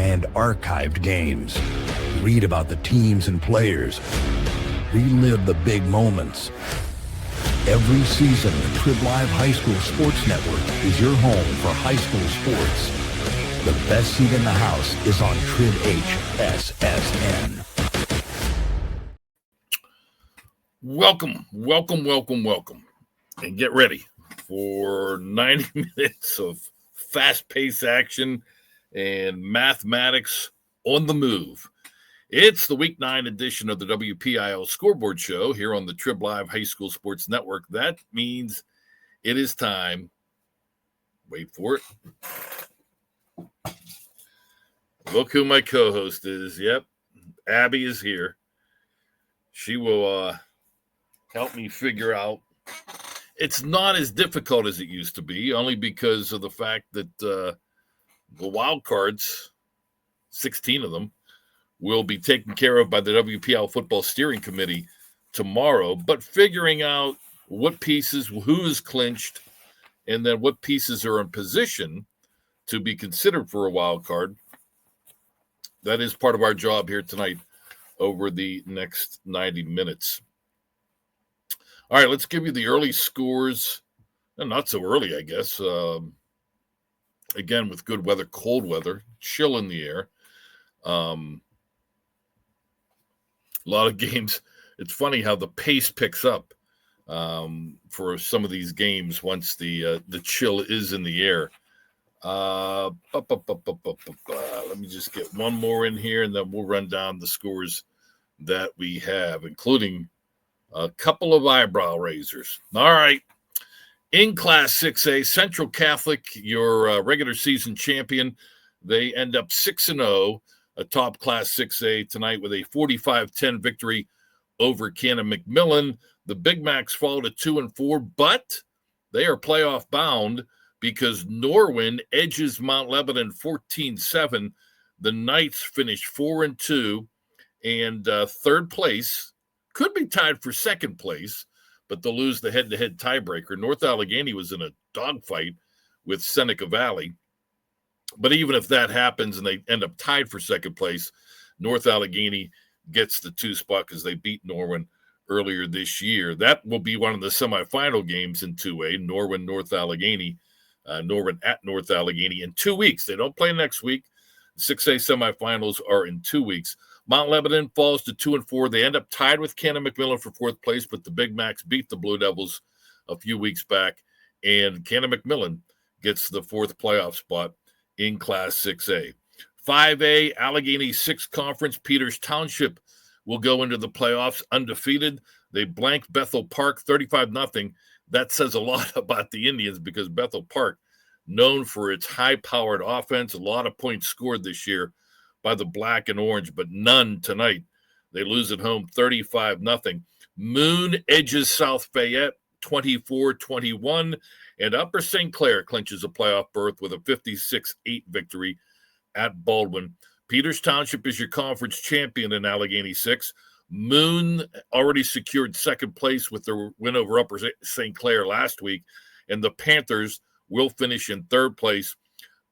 and archived games. Read about the teams and players. Relive the big moments. Every season, the Trib Live High School Sports Network is your home for high school sports. The best seat in the house is on Trib HSSN. Welcome. And get ready for 90 minutes of fast-paced action and mathematics on the move. It's the Week 9 edition of the WPIAL Scoreboard Show here on the Trib Live High School Sports Network. That means it is time. Wait for it. Look who my co-host is. Yep, Abby is here. She will help me figure out. It's not as difficult as it used to be, only because of the fact that the wild cards, 16 of them, will be taken care of by the WPIAL Football Steering Committee tomorrow. But figuring out what pieces, who is clinched, and then what pieces are in position to be considered for a wild card, that is part of our job here tonight over the next 90 minutes. All right, let's give you the early scores. Not so early, I guess. Again, with good weather, cold weather, chill in the air. A lot of games. It's funny how the pace picks up for some of these games once the chill is in the air. Let me just get one more in here, and then we'll run down the scores that we have, including a couple of eyebrow raisers. All right. In Class 6A, Central Catholic, your regular season champion, they end up 6-0 atop Class 6A tonight with a 45-10 victory over Cannon McMillan. The Big Macs fall to 2-4, but they are playoff bound because Norwin edges Mount Lebanon 14-7. The Knights finish 4-2, and third place could be tied for second place, but they'll lose the head-to-head tiebreaker. North Allegheny was in a dogfight with Seneca Valley. But even if that happens and they end up tied for second place, North Allegheny gets the 2 spot because they beat Norwin earlier this year. That will be one of the semifinal games in 2A, Norwin at North Allegheny in 2 weeks. They don't play next week. 6A semifinals are in 2 weeks. Mount Lebanon falls to 2-4. They end up tied with Cannon McMillan for fourth place, but the Big Macs beat the Blue Devils a few weeks back, and Cannon McMillan gets the fourth playoff spot in Class 6A. 5A, Allegheny 6 Conference, Peters Township will go into the playoffs undefeated. They blank Bethel Park 35-0. That says a lot about the Indians because Bethel Park, known for its high-powered offense, a lot of points scored this year by the Black and Orange, but none tonight. They lose at home 35-0. Moon edges South Fayette 24-21, and Upper St. Clair clinches a playoff berth with a 56-8 victory at Baldwin. Peters Township is your conference champion in Allegheny 6. Moon already secured second place with their win over Upper St. Clair last week, and the Panthers will finish in third place.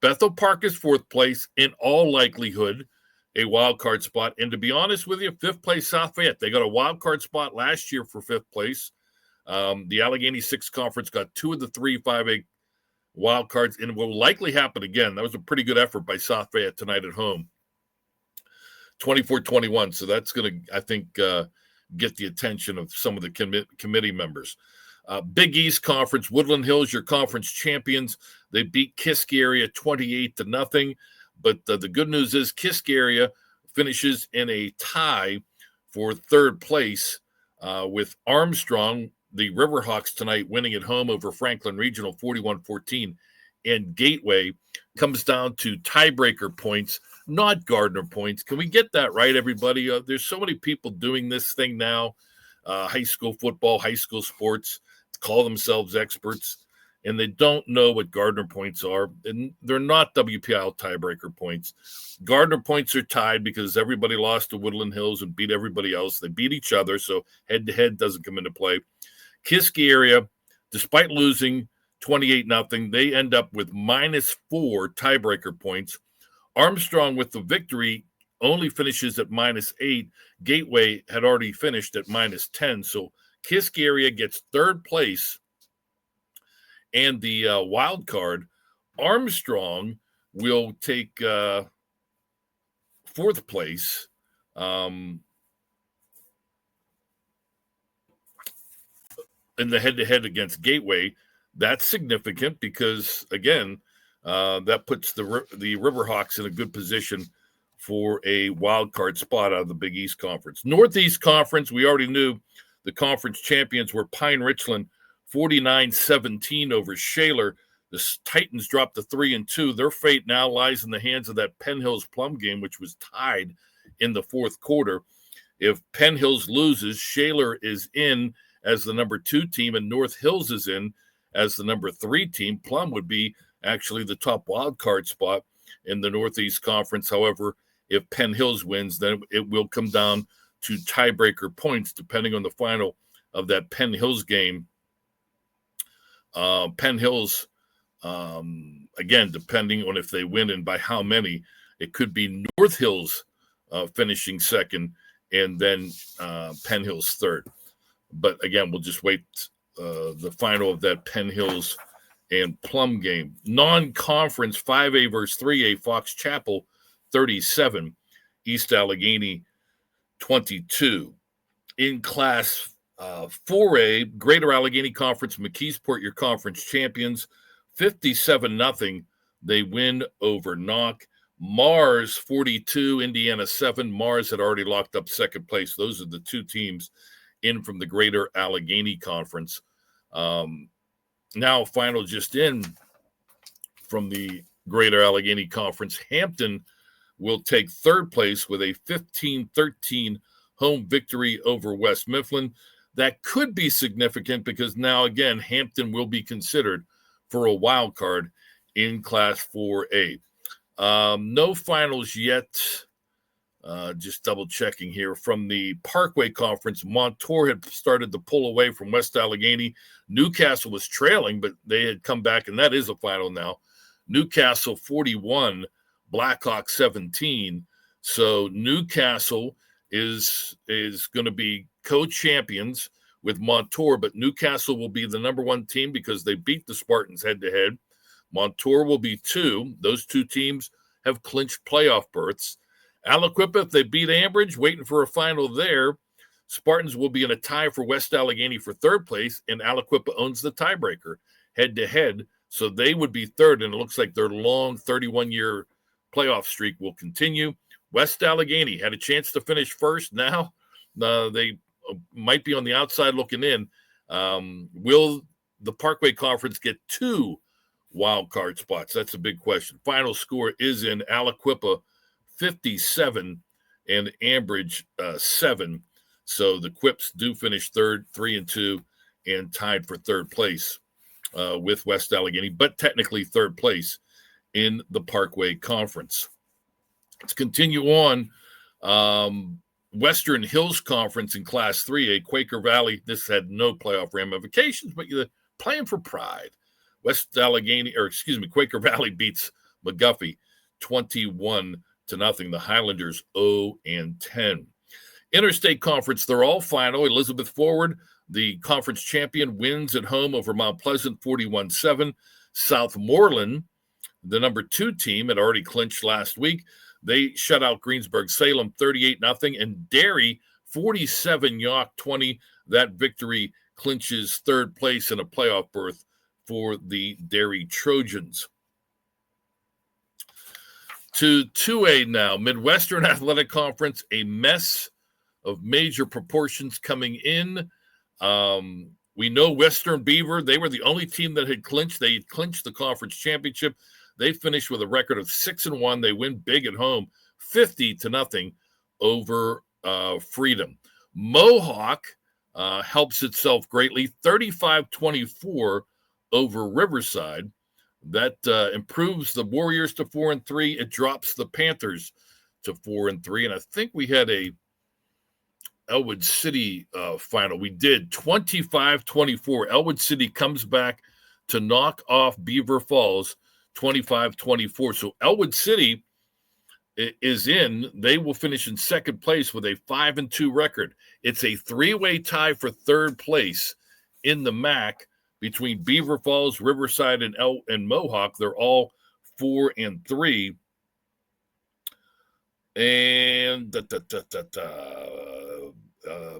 Bethel Park is fourth place, in all likelihood, a wild card spot. And to be honest with you, fifth place South Fayette. They got a wild card spot last year for fifth place. The Allegheny 6 Conference got 2 of the 3 5A wild cards, and it will likely happen again. That was a pretty good effort by South Fayette tonight at home. 24-21. So that's going to, I think, get the attention of some of the committee members. Big East Conference, Woodland Hills, your conference champions. They beat Kiscaria 28-0. But the good news is Kiscaria finishes in a tie for third place with Armstrong, the Riverhawks tonight, winning at home over Franklin Regional 41-14. And Gateway comes down to tiebreaker points, not Gardner points. Can we get that right, everybody? There's so many people doing this thing now, high school football, high school sports, call themselves experts, and they don't know what Gardner points are, and they're not WPIAL tiebreaker points. Gardner points are tied because everybody lost to Woodland Hills and beat everybody else. They beat each other, so head-to-head doesn't come into play. Kiscaria, despite losing 28-0, they end up with -4 tiebreaker points. Armstrong with the victory only finishes at -8. Gateway had already finished at -10. So Kiski area gets third place and the wild card. Armstrong will take fourth place. In the head-to-head against Gateway. That's significant because, again, that puts the Riverhawks in a good position for a wild card spot out of the Big East Conference. Northeast Conference, we already knew the conference champions were Pine Richland, 49-17 over Shaler. The Titans dropped to 3-2. Their fate now lies in the hands of that Penn Hills Plum game, which was tied in the fourth quarter. If Penn Hills loses, Shaler is in as the number 2 team, and North Hills is in as the number 3 team. Plum would be actually the top wild card spot in the Northeast Conference. However, if Penn Hills wins, then it will come down to tiebreaker points, depending on the final of that Penn Hills game. Penn Hills, again, depending on if they win and by how many, it could be North Hills finishing second and then Penn Hills third. But again, we'll just wait the final of that Penn Hills and Plum game. Non-conference 5A versus 3A, Fox Chapel 37, East Allegheny 22. In Class 4A, Greater Allegheny Conference, McKeesport, your conference champions, 57-0. They win over Knock. Mars 42, Indiana 7. Mars had already locked up second place. Those are the 2 teams in from the Greater Allegheny Conference. Now, final just in from the Greater Allegheny Conference. Hampton will take third place with a 15-13 home victory over West Mifflin. That could be significant because now, again, Hampton will be considered for a wild card in Class 4A. No finals yet. Just double checking here from the Parkway Conference. Montour had started to pull away from West Allegheny. Newcastle was trailing, but they had come back, and that is a final now. Newcastle 41, Blackhawk 17. So Newcastle is going to be co-champions with Montour, but Newcastle will be the number 1 team because they beat the Spartans head-to-head. Montour will be 2. Those 2 teams have clinched playoff berths. Aliquippa, if they beat Ambridge, waiting for a final there. Spartans will be in a tie for West Allegheny for third place, and Aliquippa owns the tiebreaker head-to-head. So they would be third, and it looks like their long 31-year playoff streak will continue. West Allegheny had a chance to finish first. Now they might be on the outside looking in. Will the Parkway Conference get 2 wild card spots? That's a big question. Final score is in Aliquippa 57 and Ambridge 7. So the Quips do finish third, 3-2, and tied for third place with West Allegheny, but technically third place in the Parkway Conference. Let's continue on. Western Hills Conference in Class 3A, Quaker Valley. This had no playoff ramifications, but you're playing for pride. Quaker Valley beats McGuffey 21-0. The Highlanders 0-10. Interstate Conference, they're all final. Elizabeth Forward, the conference champion, wins at home over Mount Pleasant 41-7. Southmoreland, the number 2 team, had already clinched last week. They shut out Greensburg-Salem 38-0. And Derry 47, York 20. That victory clinches third place in a playoff berth for the Derry Trojans. To 2A now, Midwestern Athletic Conference, a mess of major proportions coming in. We know Western Beaver, they were the only team that had clinched. They had clinched the conference championship. They finished with a record of 6-1. They win big at home, 50-0 over Freedom. Mohawk helps itself greatly, 35-24 over Riverside. That improves the Warriors to 4-3. It drops the Panthers to 4-3. And I think we had a Elwood City final. We did 25-24. Elwood City comes back to knock off Beaver Falls 25-24. So Elwood City is in, they will finish in second place with a 5-2 record. It's a three-way tie for third place in the MAC between Beaver Falls, Riverside, and Mohawk. They're all 4-3. And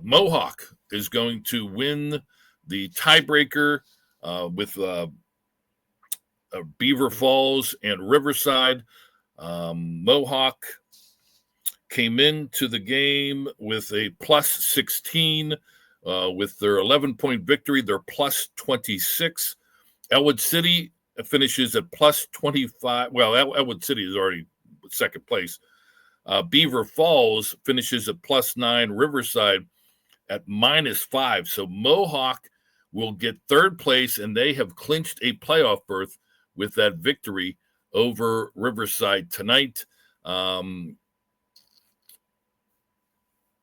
Mohawk is going to win the tiebreaker with Beaver Falls and Riverside. Mohawk came into the game with a plus 16 with their 11-point victory. They're plus 26. Elwood City finishes at plus 25. Well, Elwood City is already second place. Beaver Falls finishes at plus 9. Riverside at minus 5. So Mohawk will get third place, and they have clinched a playoff berth with that victory over Riverside tonight.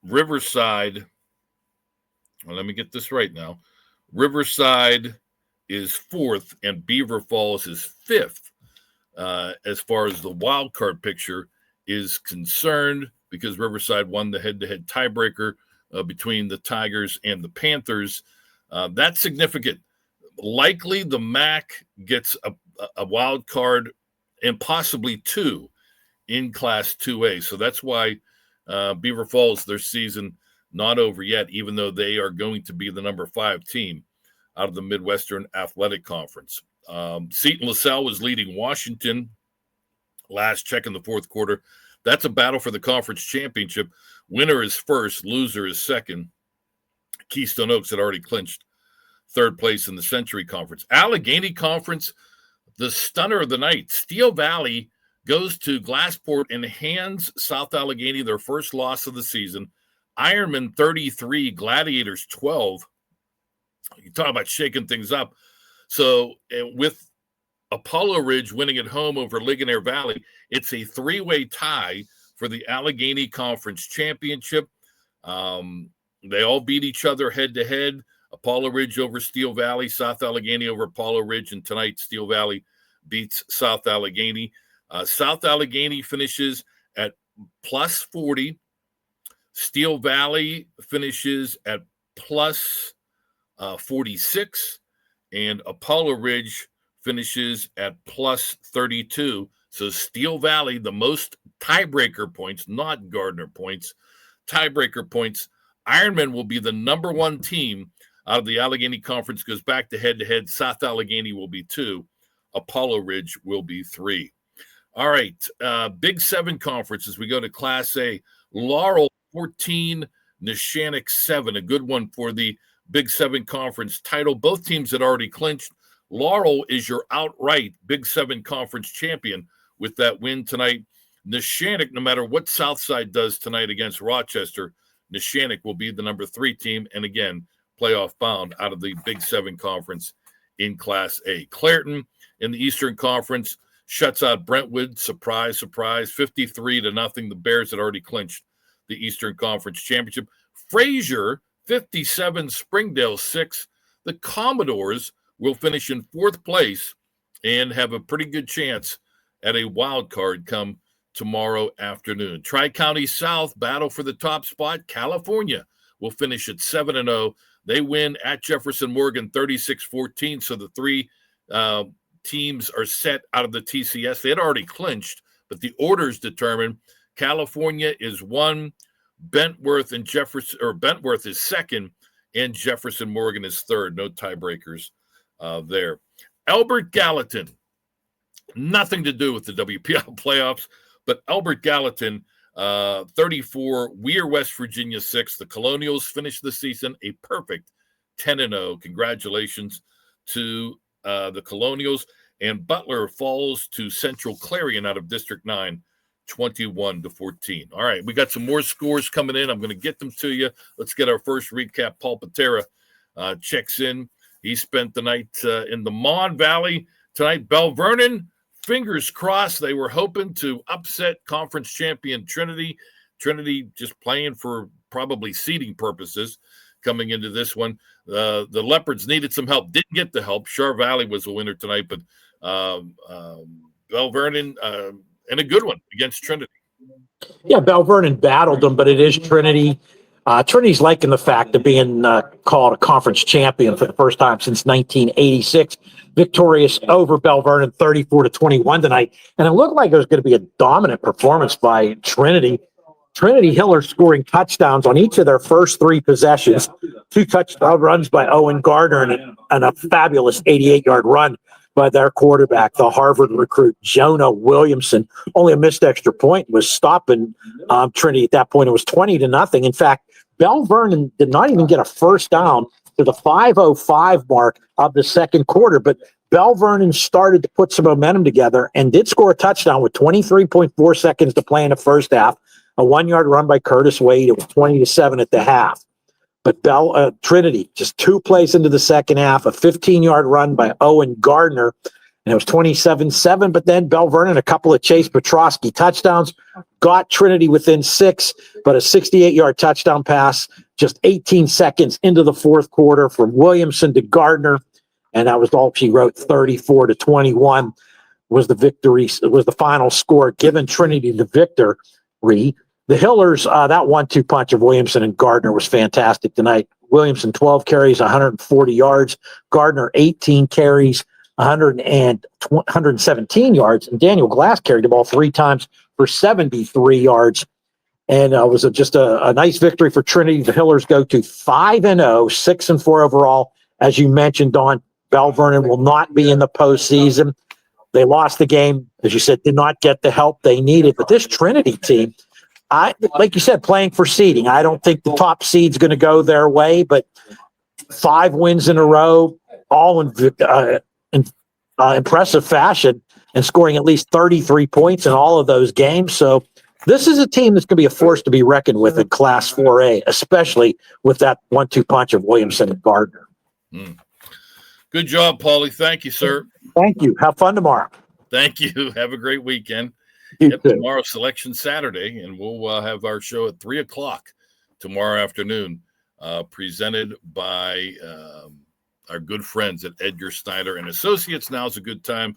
Riverside, well, let me get this right now. Riverside is fourth, and Beaver Falls is fifth as far as the wild card picture is concerned, because Riverside won the head-to-head tiebreaker between the Tigers and the Panthers. That's significant. Likely the MAC gets a wild card and possibly two in Class 2A. So that's why Beaver Falls, their season not over yet, even though they are going to be the number 5 team out of the Midwestern Athletic Conference. Seton LaSalle was leading Washington last check in the fourth quarter. That's a battle for the conference championship. Winner is first, loser is second. Keystone Oaks had already clinched third place in the Century Conference. Allegheny Conference, the stunner of the night. Steel Valley goes to Glassport and hands South Allegheny their first loss of the season. Ironman 33, Gladiators 12. You talk about shaking things up. So with Apollo Ridge winning at home over Ligonier Valley, it's a three-way tie for the Allegheny Conference Championship. They all beat each other head-to-head. Apollo Ridge over Steel Valley, South Allegheny over Apollo Ridge, and tonight Steel Valley beats South Allegheny. South Allegheny finishes at plus 40. Steel Valley finishes at plus 46. And Apollo Ridge finishes at plus 32. So Steel Valley, the most tiebreaker points, not Gardner points, tiebreaker points. Ironman will be the number 1 team out of the Allegheny Conference, goes back to head-to-head. South Allegheny will be 2. Apollo Ridge will be 3. All right, Big 7 Conference as we go to Class A. Laurel 14, Neshannock 7, a good one for the Big 7 Conference title. Both teams had already clinched. Laurel is your outright Big 7 Conference champion with that win tonight. Neshannock, no matter what Southside does tonight against Rochester, Neshannock will be the number 3 team, and again, playoff bound out of the Big 7 Conference in Class A. Clairton in the Eastern Conference shuts out Brentwood. Surprise, surprise, 53-0. The Bears had already clinched the Eastern Conference Championship. Fraser, 57, Springdale 6. The Commodores will finish in 4th place and have a pretty good chance at a wild card come tomorrow afternoon. Tri-County South battle for the top spot. California will finish at 7-0. They win at Jefferson Morgan 36-14. So the 3 teams are set out of the TCS. They had already clinched, but the orders determine California is 1, Bentworth and Jefferson, or Bentworth is 2nd, and Jefferson Morgan is 3rd. No tiebreakers there. Albert Gallatin, nothing to do with the WPIAL playoffs, but Albert Gallatin, 34, Weir, West Virginia 6. The Colonials finished the season a perfect 10-0. Congratulations to the Colonials. And Butler falls to Central Clarion out of District 9, 21-14. All right, we got some more scores coming in. I'm going to get them to you. Let's get our first recap. Paul Patera checks in. He spent the night in the Mon Valley tonight. Bell Vernon, fingers crossed. They were hoping to upset conference champion Trinity. Trinity just playing for probably seeding purposes coming into this one. The Leopards needed some help. Didn't get the help. Char Valley was a winner tonight, but Bell Vernon and a good one against Trinity. Yeah, Bell Vernon battled them, but it is Trinity. Trinity's liking the fact of being called a conference champion for the first time since 1986. Victorious over Bell Vernon 34-21 tonight. And it looked like it was going to be a dominant performance by Trinity. Trinity Hiller scoring touchdowns on each of their first three possessions. 2 touchdown runs by Owen Gardner and a fabulous 88-yard run by their quarterback, the Harvard recruit Jonah Williamson. Only a missed extra point was stopping Trinity at that point. It was 20-0. In fact, Bell Vernon did not even get a first down to the 5:05 mark of the second quarter, but Bell Vernon started to put some momentum together and did score a touchdown with 23.4 seconds to play in the first half. A 1-yard run by Curtis Wade. It was 20-7 at the half. But Trinity, just 2 plays into the second half, a 15-yard run by Owen Gardner, and it was 27-7. But then Bell Vernon, a couple of Chase Petrosky touchdowns, got Trinity within 6, but a 68-yard touchdown pass just 18 seconds into the fourth quarter from Williamson to Gardner, and that was all she wrote. 34-21 was the victory. Was the final score, giving Trinity the victory. The Hillers, that 1-2 punch of Williamson and Gardner was fantastic tonight. Williamson, 12 carries, 140 yards. Gardner, 18 carries, 117 yards. And Daniel Glass carried the ball 3 times for 73 yards. And it was just a nice victory for Trinity. The Hillers go to 5-0, 6-4 overall. As you mentioned, Don, Bell Vernon will not be in the postseason. They lost the game, as you said, did not get the help they needed. But this Trinity team, like you said, playing for seeding. I don't think the top seed's going to go their way, but 5 wins in a row, all in impressive fashion, and scoring at least 33 points in all of those games. So this is a team that's going to be a force to be reckoned with in Class 4A, especially with that 1-2 punch of Williamson and Gardner. Good job, Paulie. Thank you, sir. Thank you. Have fun tomorrow. Thank you. Have a great weekend. Tomorrow, Selection Saturday, and we'll have our show at 3 o'clock tomorrow afternoon, presented by our good friends at Edgar Snyder and Associates. Now's a good time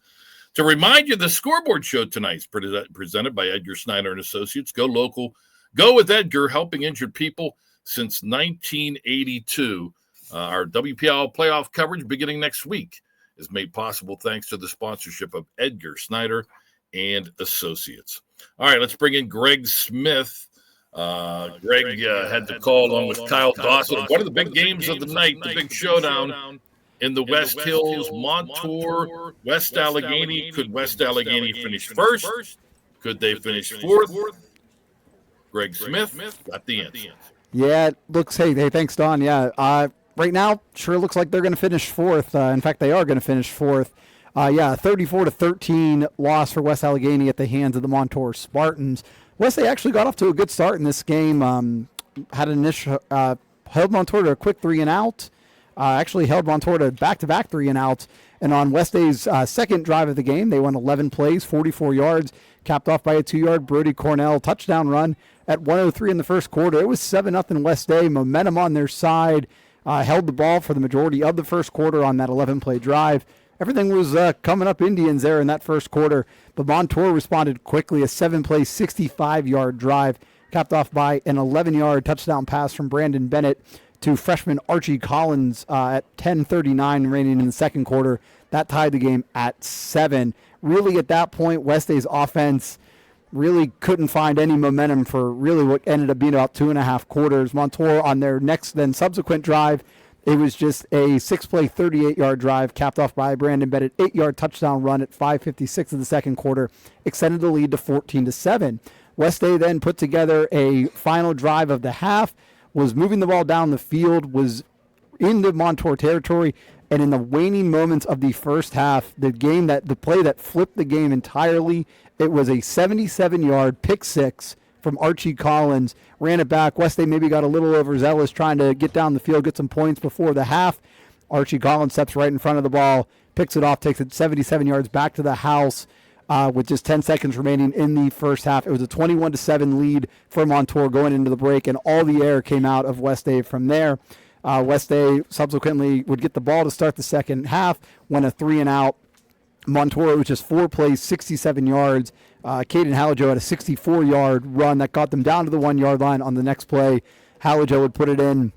to remind you the Scoreboard show tonight is presented by Edgar Snyder and Associates. Go local. Go with Edgar, helping injured people since 1982. Our WPIAL playoff coverage beginning next week is made possible thanks to the sponsorship of Edgar Snyder and Associates. All right, let's bring in Greg Smith. Greg had the call along with Kyle Dawson. One of the big games of the night, the big showdown in the West Hills, Montour, West Allegheny. Could West Allegheny finish first? Could they finish fourth? Greg Smith got the answer. Yeah, it looks, hey, thanks, Don. Yeah, right now, sure looks like they're going to finish fourth. In fact, they are going to finish fourth. 34-13 loss for West Allegheny at the hands of the Montour Spartans. They actually got off to a good start in this game. Had an initial held Montour to a quick 3-and-out. Actually held Montour to back-to-back 3-and-outs. And on West Day's second drive of the game, they went 11 plays, 44 yards, capped off by a 2-yard Brody Cornell touchdown run at 1:03 in the first quarter. It was 7-0 West Day. Momentum on their side. Held the ball for the majority of the first quarter on that 11-play drive. Everything was coming up Indians there in that first quarter, but Montour responded quickly. A 7-play, 65-yard drive, capped off by an 11-yard touchdown pass from Brandon Bennett to freshman Archie Collins at 10:39 remaining in the second quarter. That tied the game at 7. Really, at that point, West Day's offense really couldn't find any momentum for really what ended up being about 2.5 quarters. Montour on their next, then subsequent drive, it was just a 6-play, 38-yard drive capped off by Brandon Bennett, 8-yard touchdown run at 5:56 of the second quarter, extended the lead to 14-7. West Day then put together a final drive of the half, was moving the ball down the field, was into Montour territory, and in the waning moments of the first half, the play that flipped the game entirely, it was a 77-yard pick six from Archie Collins, ran it back. West Day maybe got a little overzealous trying to get down the field, get some points before the half. Archie Collins steps right in front of the ball, picks it off, takes it 77 yards back to the house with just 10 seconds remaining in the first half. It was a 21-7 lead for Montour going into the break, and all the air came out of West Day from there. West Day subsequently would get the ball to start the second half, went a 3-and-out. Montour, it was just 4 plays, 67 yards. Caden Hallijoe had a 64-yard run that got them down to the 1-yard line. On the next play, Hallijoe would put it in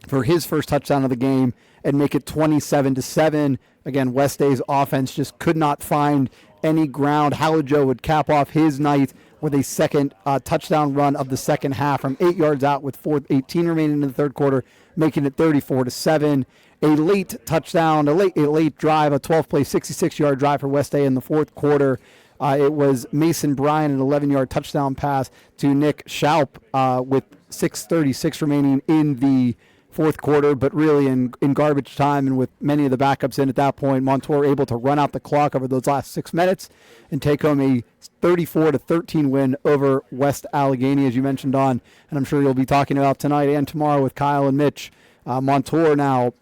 for his first touchdown of the game and make it 27-7. Again, West Day's offense just could not find any ground. Hallijoe would cap off his night with a second touchdown run of the second half from 8 yards out with 4:18 remaining in the third quarter, making it 34-7. A late touchdown, a late drive, a 12-play, 66-yard drive for West Day in the fourth quarter. It was Mason Bryan, an 11-yard touchdown pass to Nick Schaup with 6:36 remaining in the fourth quarter, but really in garbage time and with many of the backups in at that point, Montour able to run out the clock over those last 6 minutes and take home a 34-13 win over West Allegheny, as you mentioned on, and I'm sure you'll be talking about tonight and tomorrow with Kyle and Mitch. Montour now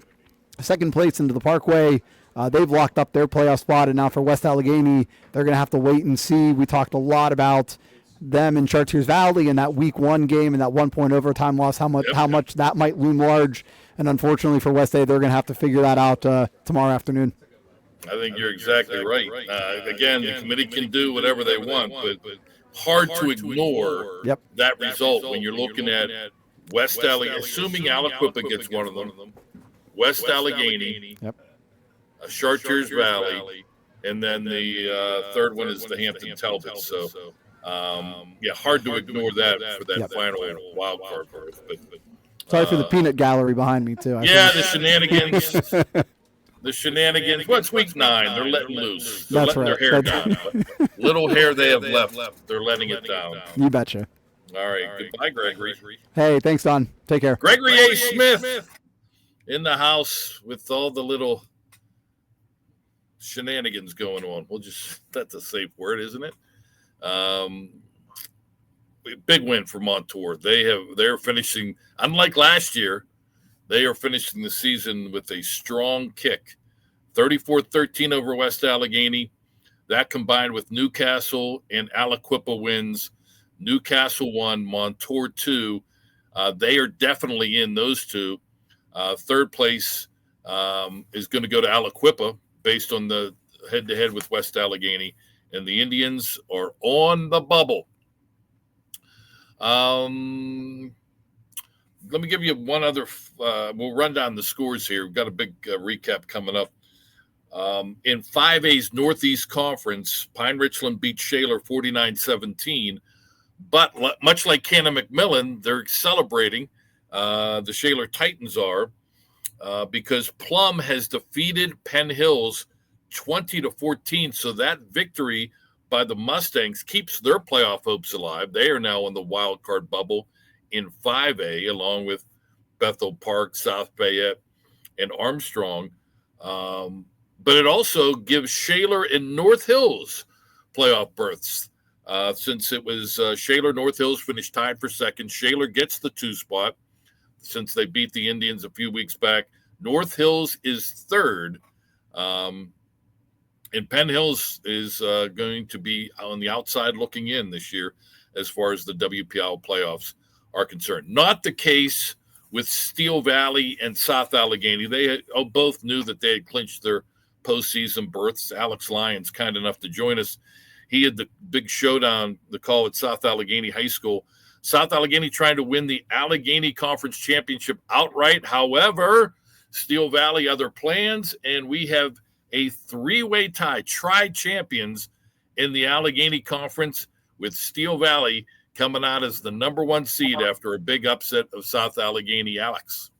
second place into the Parkway. They've locked up their playoff spot, and now for West Allegheny, they're going to have to wait and see. We talked a lot about them in Chartiers Valley in that week 1 game and that 1-point overtime loss, how much that might loom large. And unfortunately for West Day, they're going to have to figure that out tomorrow afternoon. I think you're exactly right. Again, the committee can do whatever they want, but hard to ignore that result when you're looking at West Allegheny, assuming Aliquippa gets one of them, West Allegheny, Chartiers Valley, and then the third one is the Hampton Talbot. So, hard to ignore that for that final wild card berth. But sorry for the peanut gallery behind me too. The shenanigans. The shenanigans. Well, it's week 9. They're letting loose. They're letting their hair down. Little hair they have left, they're letting it down. You betcha. All right. Goodbye, Gregory. Hey, thanks, Don. Take care. Gregory A. Smith in the house with all the little shenanigans going on. That's a safe word, isn't it? Big win for Montour. They're finishing, unlike last year, they are finishing the season with a strong kick. 34-13 over West Allegheny. That combined with Newcastle and Aliquippa wins. Newcastle 1, Montour 2. They are definitely in those two. Third place is going to go to Aliquippa based on the head-to-head with West Allegheny. And the Indians are on the bubble. Let me give you one other. We'll run down the scores here. We've got a big recap coming up. In 5A's Northeast Conference, Pine Richland beat Shaler 49-17. But much like Cannon McMillan, they're celebrating. The Shaler Titans are because Plum has defeated Penn Hills 20-14. So that victory by the Mustangs keeps their playoff hopes alive. They are now in the wild card bubble in 5A, along with Bethel Park, South Fayette, and Armstrong. But it also gives Shaler and North Hills playoff berths. Since it was Shaler, North Hills finished tied for second. Shaler gets the 2 spot since they beat the Indians a few weeks back. North Hills is third. And Penn Hills is going to be on the outside looking in this year as far as the WPIAL playoffs are concerned. Not the case with Steel Valley and South Allegheny. They both knew that they had clinched their postseason berths. Alex Lyons, kind enough to join us. He had the big showdown, the call at South Allegheny High School. South Allegheny trying to win the Allegheny Conference Championship outright. However, Steel Valley other plans, and we have a 3-way tie, tri-champions in the Allegheny Conference with Steel Valley coming out as the number 1 seed after a big upset of South Allegheny. Alex.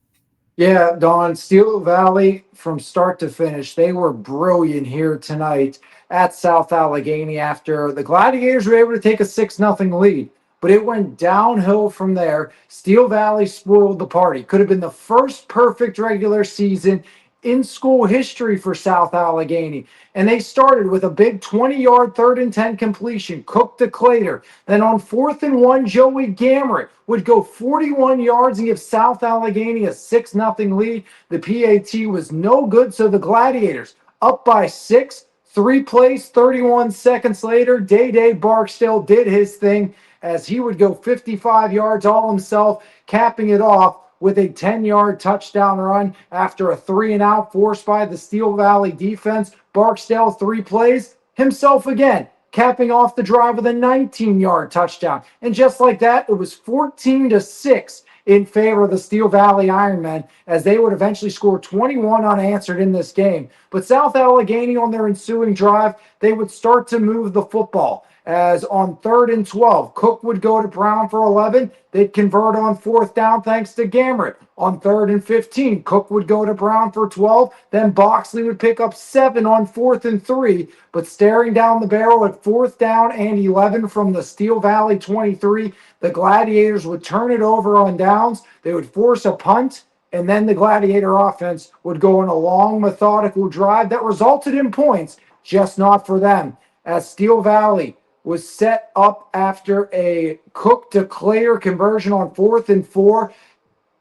Yeah, Don, Steel Valley from start to finish, they were brilliant here tonight at South Allegheny after the Gladiators were able to take a 6-0 lead. But it went downhill from there. Steel Valley spoiled the party. Could have been the first perfect regular season in school history for South Allegheny. And they started with a big 20-yard 3rd and 10 completion, Cook to Clater. Then on 4th and 1, Joey Gamrett would go 41 yards and give South Allegheny a 6-0 lead. The PAT was no good, so the Gladiators up by 6, 3 plays, 31 seconds later, Day Barksdale did his thing as he would go 55 yards all himself, capping it off with a 10-yard touchdown run after a 3-and-out forced by the Steel Valley defense. Barksdale 3 plays, himself again, capping off the drive with a 19-yard touchdown. And just like that, it was 14-6 in favor of the Steel Valley Ironmen, as they would eventually score 21 unanswered in this game. But South Allegheny, on their ensuing drive, they would start to move the football, as on 3rd and 12, Cook would go to Brown for 11. They'd convert on 4th down thanks to Gamrett. On 3rd and 15, Cook would go to Brown for 12. Then Boxley would pick up 7 on 4th and 3. But staring down the barrel at 4th down and 11 from the Steel Valley 23, the Gladiators would turn it over on downs. They would force a punt, and then the Gladiator offense would go on a long, methodical drive that resulted in points, just not for them, as Steel Valley was set up after a Cook to Clayer conversion on 4th and 4.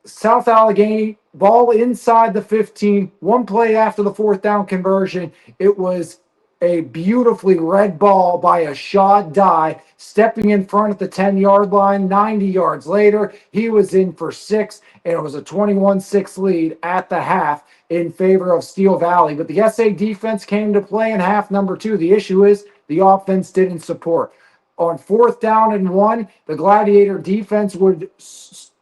South Allegheny, ball inside the 15, one play after the 4th down conversion. It was a beautifully read ball by a Shad Dye, stepping in front at the 10-yard line. 90 yards later, he was in for 6, and it was a 21-6 lead at the half in favor of Steel Valley. But the SA defense came to play in half number 2. The issue is the offense didn't support. On 4th down and 1, the Gladiator defense would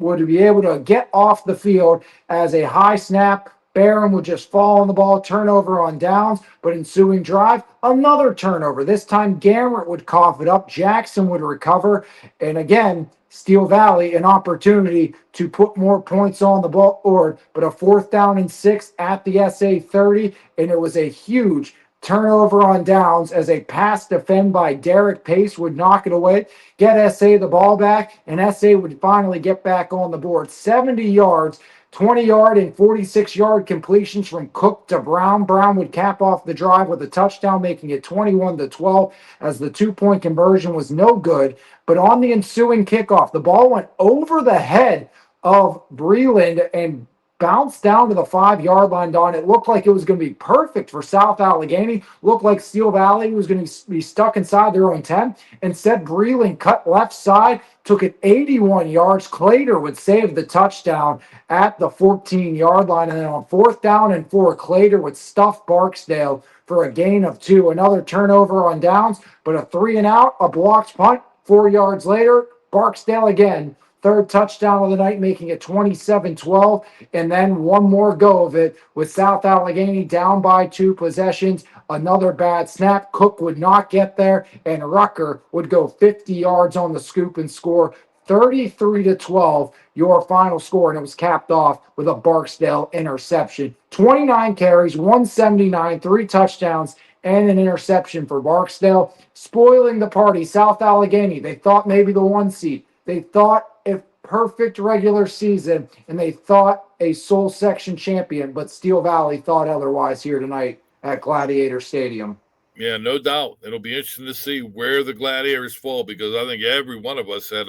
be able to get off the field as a high snap. Barron would just fall on the ball, turnover on downs, but ensuing drive, another turnover. This time Gamrett would cough it up. Jackson would recover. And again, Steel Valley, an opportunity to put more points on the board, but a 4th down and 6 at the SA 30, and it was a huge turnover on downs as a pass defend by Derek Pace would knock it away, get SA the ball back, and SA would finally get back on the board. 70 yards, 20-yard and 46-yard completions from Cook to Brown. Brown would cap off the drive with a touchdown, making it 21-12, as the 2-point conversion was no good. But on the ensuing kickoff, the ball went over the head of Breland and bounced down to the 5-yard line, Don. It looked like it was going to be perfect for South Allegheny. Looked like Steel Valley was going to be stuck inside their own 10. Instead, Breland cut left side, took it 81 yards. Clater would save the touchdown at the 14-yard line. And then on 4th down and 4, Clater would stuff Barksdale for a gain of 2. Another turnover on downs, but a 3-and-out, a blocked punt. 4 yards later, Barksdale again. 3rd touchdown of the night, making it 27-12, and then one more go of it with South Allegheny down by 2 possessions. Another bad snap. Cook would not get there, and Rucker would go 50 yards on the scoop and score 33-12, your final score, and it was capped off with a Barksdale interception. 29 carries, 179, 3 touchdowns, and an interception for Barksdale, spoiling the party. South Allegheny, they thought maybe the 1 seed. They thought a perfect regular season, and they thought a Soul Section champion, but Steel Valley thought otherwise here tonight at Gladiator Stadium. Yeah, no doubt. It'll be interesting to see where the Gladiators fall, because I think every one of us had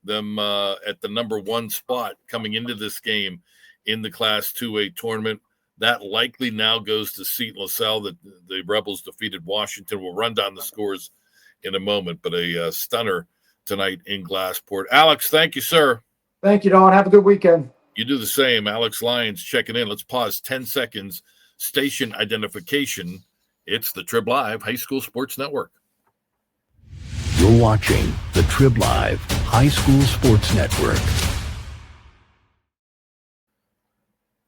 them at the number 1 spot coming into this game in the Class 2A tournament. That likely now goes to Seton LaSalle. That the Rebels defeated Washington. We'll run down the scores in a moment, but a stunner tonight in Glassport. Alex, thank you, sir. Thank you, Don. Have a good weekend. You do the same. Alex Lyons checking in. Let's pause 10 seconds. Station identification. It's the Trib Live High School Sports Network. You're watching the Trib Live High School Sports Network.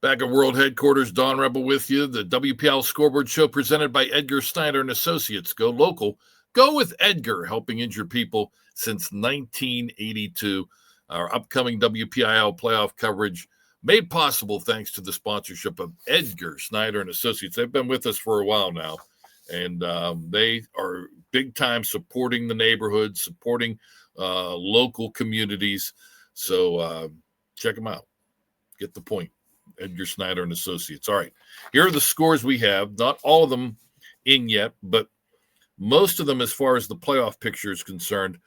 Back at World Headquarters, Don Rebel with you. The WPIAL Scoreboard Show presented by Edgar Snyder and Associates. Go local. Go with Edgar, helping injured people since 1982. Our upcoming WPIAL playoff coverage made possible thanks to the sponsorship of Edgar Snyder and Associates. They've been with us for a while now, and they are big time supporting the neighborhood, supporting local communities. So check them out. Get the point. Edgar Snyder and Associates. All right. Here are the scores we have. Not all of them in yet, but most of them, as far as the playoff picture is concerned,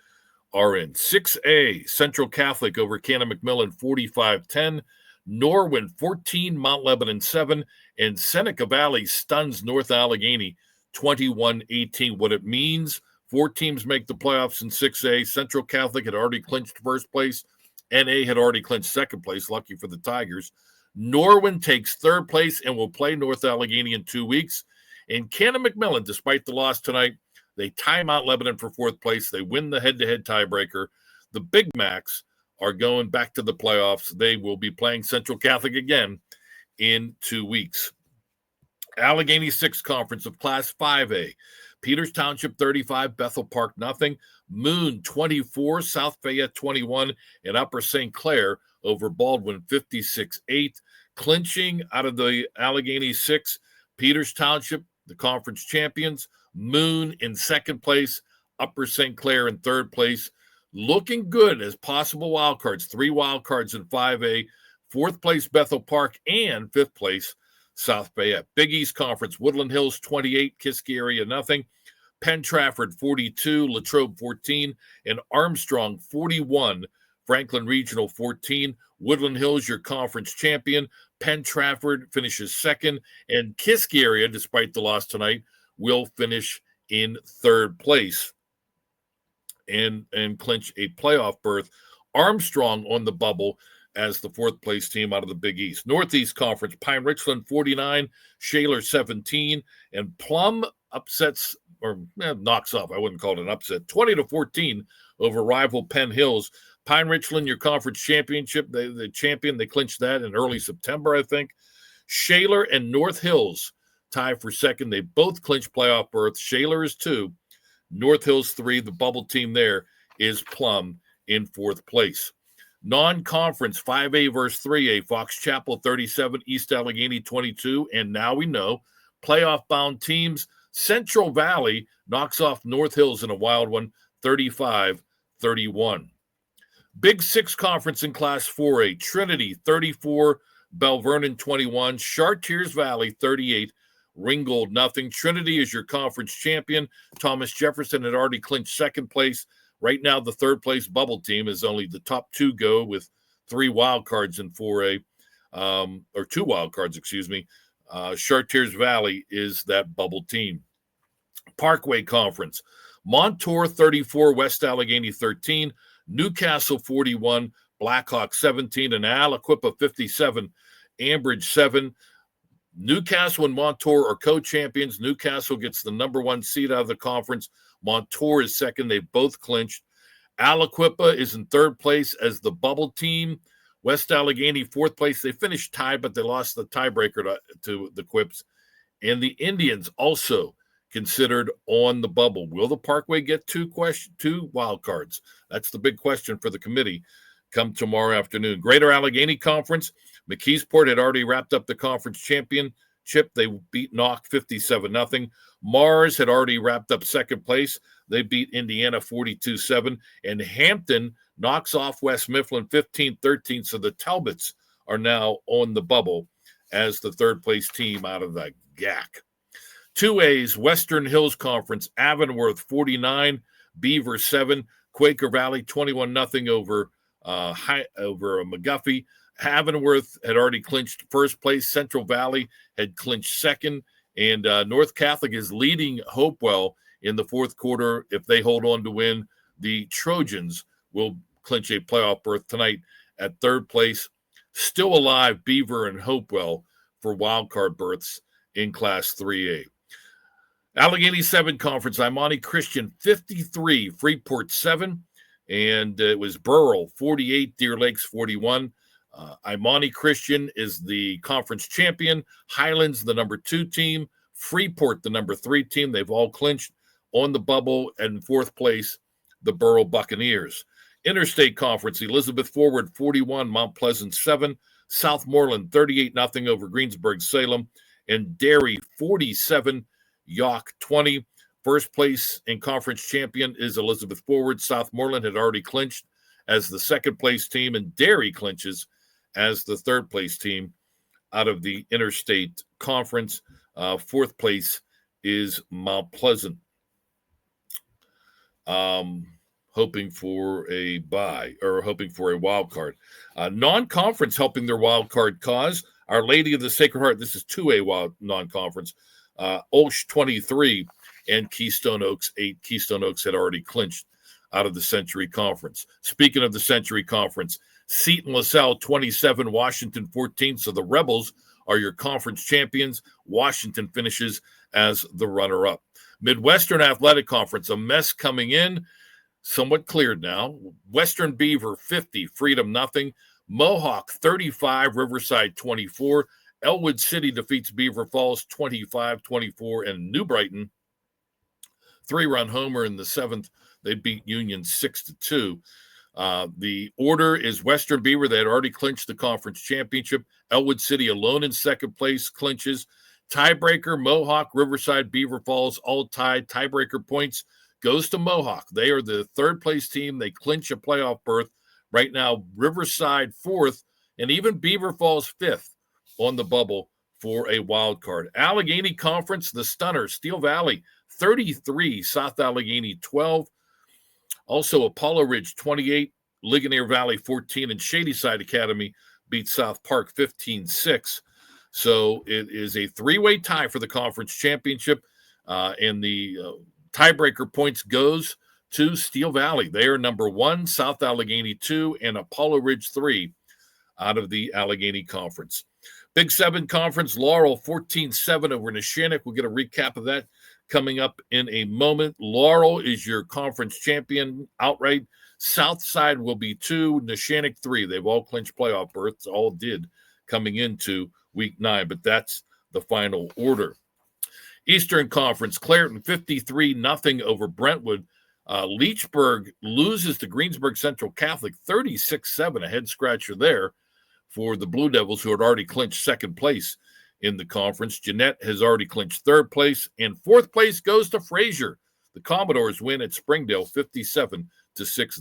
are in. 6A, Central Catholic over Cannon McMillan, 45-10. Norwin, 14. Mount Lebanon, 7. And Seneca Valley stuns North Allegheny, 21-18. What it means, 4 teams make the playoffs in 6A. Central Catholic had already clinched first place NA had already clinched second place, lucky for the Tigers. Norwin takes third place and will play North Allegheny in 2 weeks. And Cannon McMillan, despite the loss tonight, they time out Lebanon for fourth place. They win the head-to-head tiebreaker. The Big Macs are going back to the playoffs. They will be playing Central Catholic again in 2 weeks. Allegheny 6 Conference of Class 5A. Peters Township 35, Bethel Park nothing. Moon 24, South Fayette 21, and Upper St. Clair over Baldwin 56-8. Clinching out of the Allegheny 6, Peters Township, the conference champions. Moon in second place, Upper St. Clair in third place. Looking good as possible wild cards. 3 wild cards in 5A. Fourth place, Bethel Park, and fifth place, South Fayette. Big East Conference, Woodland Hills 28, Kiski area nothing. Penn Trafford 42, Latrobe 14, and Armstrong 41. Franklin Regional 14. Woodland Hills, your conference champion. Penn Trafford finishes second, and Kiski area, despite the loss tonight, will finish in third place and clinch a playoff berth. Armstrong on the bubble as the fourth place team out of the Big East. Northeast Conference, Pine Richland 49, Shaler 17, and Plum upsets or knocks off, I wouldn't call it an upset, 20-14 over rival Penn Hills. Pine Richland, your conference championship, the champion, they clinched that in early September, I think. Shaler and North Hills tie for second. They both clinched playoff berths. Shaler is 2, North Hills 3. The bubble team there is Plum in fourth place. Non-conference 5A versus 3A, Fox Chapel 37, East Allegheny 22, and now we know playoff-bound teams. Central Valley knocks off North Hills in a wild one, 35-31. Big 6 Conference in Class 4A, Trinity 34, Bell Vernon 21, Chartiers Valley 38, Ringgold nothing. Trinity is your conference champion. Thomas Jefferson had already clinched second place. Right now, the third place bubble team is only the top 2 go with 3 wild cards in 4A, or 2 wild cards, excuse me. Chartiers Valley is that bubble team. Parkway Conference, Montour 34, West Allegheny 13, Newcastle 41, Blackhawk 17, and Aliquippa 57, Ambridge 7. Newcastle and Montour are co-champions. Newcastle gets the number 1 seed out of the conference. Montour is second. They both clinched. Aliquippa is in third place as the bubble team. West Allegheny, fourth place. They finished tied, but they lost the tiebreaker to the Quips. And the Indians also considered on the bubble. Will the Parkway get 2 wild cards? That's the big question for the committee come tomorrow afternoon. Greater Allegheny Conference, McKeesport had already wrapped up the conference championship. They beat Knock 57-0. Mars had already wrapped up second place. They beat Indiana 42-7. And Hampton knocks off West Mifflin 15-13. So the Talbots are now on the bubble as the third place team out of the GAC. 2A's Western Hills Conference, Avonworth 49, Beaver 7, Quaker Valley 21-0 over McGuffey. Avonworth had already clinched first place. Central Valley had clinched second. And North Catholic is leading Hopewell in the fourth quarter. If they hold on to win, the Trojans will clinch a playoff berth tonight at third place. Still alive, Beaver and Hopewell for wildcard berths in Class 3A. Allegheny 7 Conference, Imani Christian 53, Freeport 7, and it was Burrell 48, Deer Lakes 41. Imani Christian is the conference champion. Highlands, the number 2 team. Freeport, the number 3 team. They've all clinched on the bubble. And fourth place, the Burrell Buccaneers. Interstate Conference, Elizabeth Forward 41, Mount Pleasant 7. Southmoreland 38-0 over Greensburg Salem. And Derry 47, York 20. First place and conference champion is Elizabeth Forward. Southmoreland had already clinched as the second place team, and Derry clinches as the third place team out of the Interstate Conference. Fourth place is Mount Pleasant, hoping for a bye or hoping for a wild card. Non-conference helping their wild card cause. Our Lady of the Sacred Heart, this is 2A non-conference. Olsh 23 and Keystone Oaks 8. Keystone Oaks had already clinched out of the Century Conference. Speaking of the Century Conference, Seton LaSalle 27, Washington 14. So the Rebels are your conference champions. Washington finishes as the runner-up. Midwestern Athletic Conference, a mess coming in, somewhat cleared now. Western Beaver 50, Freedom nothing. Mohawk 35, Riverside 24. Elwood City defeats Beaver Falls 25-24, and New Brighton, 3-run homer in the 7th. They beat Union 6-2. The order is Western Beaver. They had already clinched the conference championship. Elwood City alone in second place clinches. Tiebreaker, Mohawk, Riverside, Beaver Falls, all tied. Tiebreaker points goes to Mohawk. They are the third place team. They clinch a playoff berth. Right now, Riverside 4th, and even Beaver Falls 5th on the bubble for a wild card. Allegheny Conference, the stunner, Steel Valley 33, South Allegheny 12. Also, Apollo Ridge 28, Ligonier Valley 14, and Shadyside Academy beat South Park 15-6. So it is a three-way tie for the conference championship, and the tiebreaker points goes to Steel Valley. They are number 1, South Allegheny 2, and Apollo Ridge 3 out of the Allegheny Conference. Big 7 Conference, Laurel 14-7 over Neshannock. We'll get a recap of that coming up in a moment. Laurel is your conference champion outright. Southside will be 2, Neshannock 3. They've all clinched playoff berths, all did coming into week 9, but that's the final order. Eastern Conference, Clareton 53-0 over Brentwood. Leechburg loses to Greensburg Central Catholic 36-7, a head scratcher there for the Blue Devils, who had already clinched second place in the conference. Jeanette has already clinched third place, and fourth place goes to Fraser. The Commodores win at Springdale 57-6.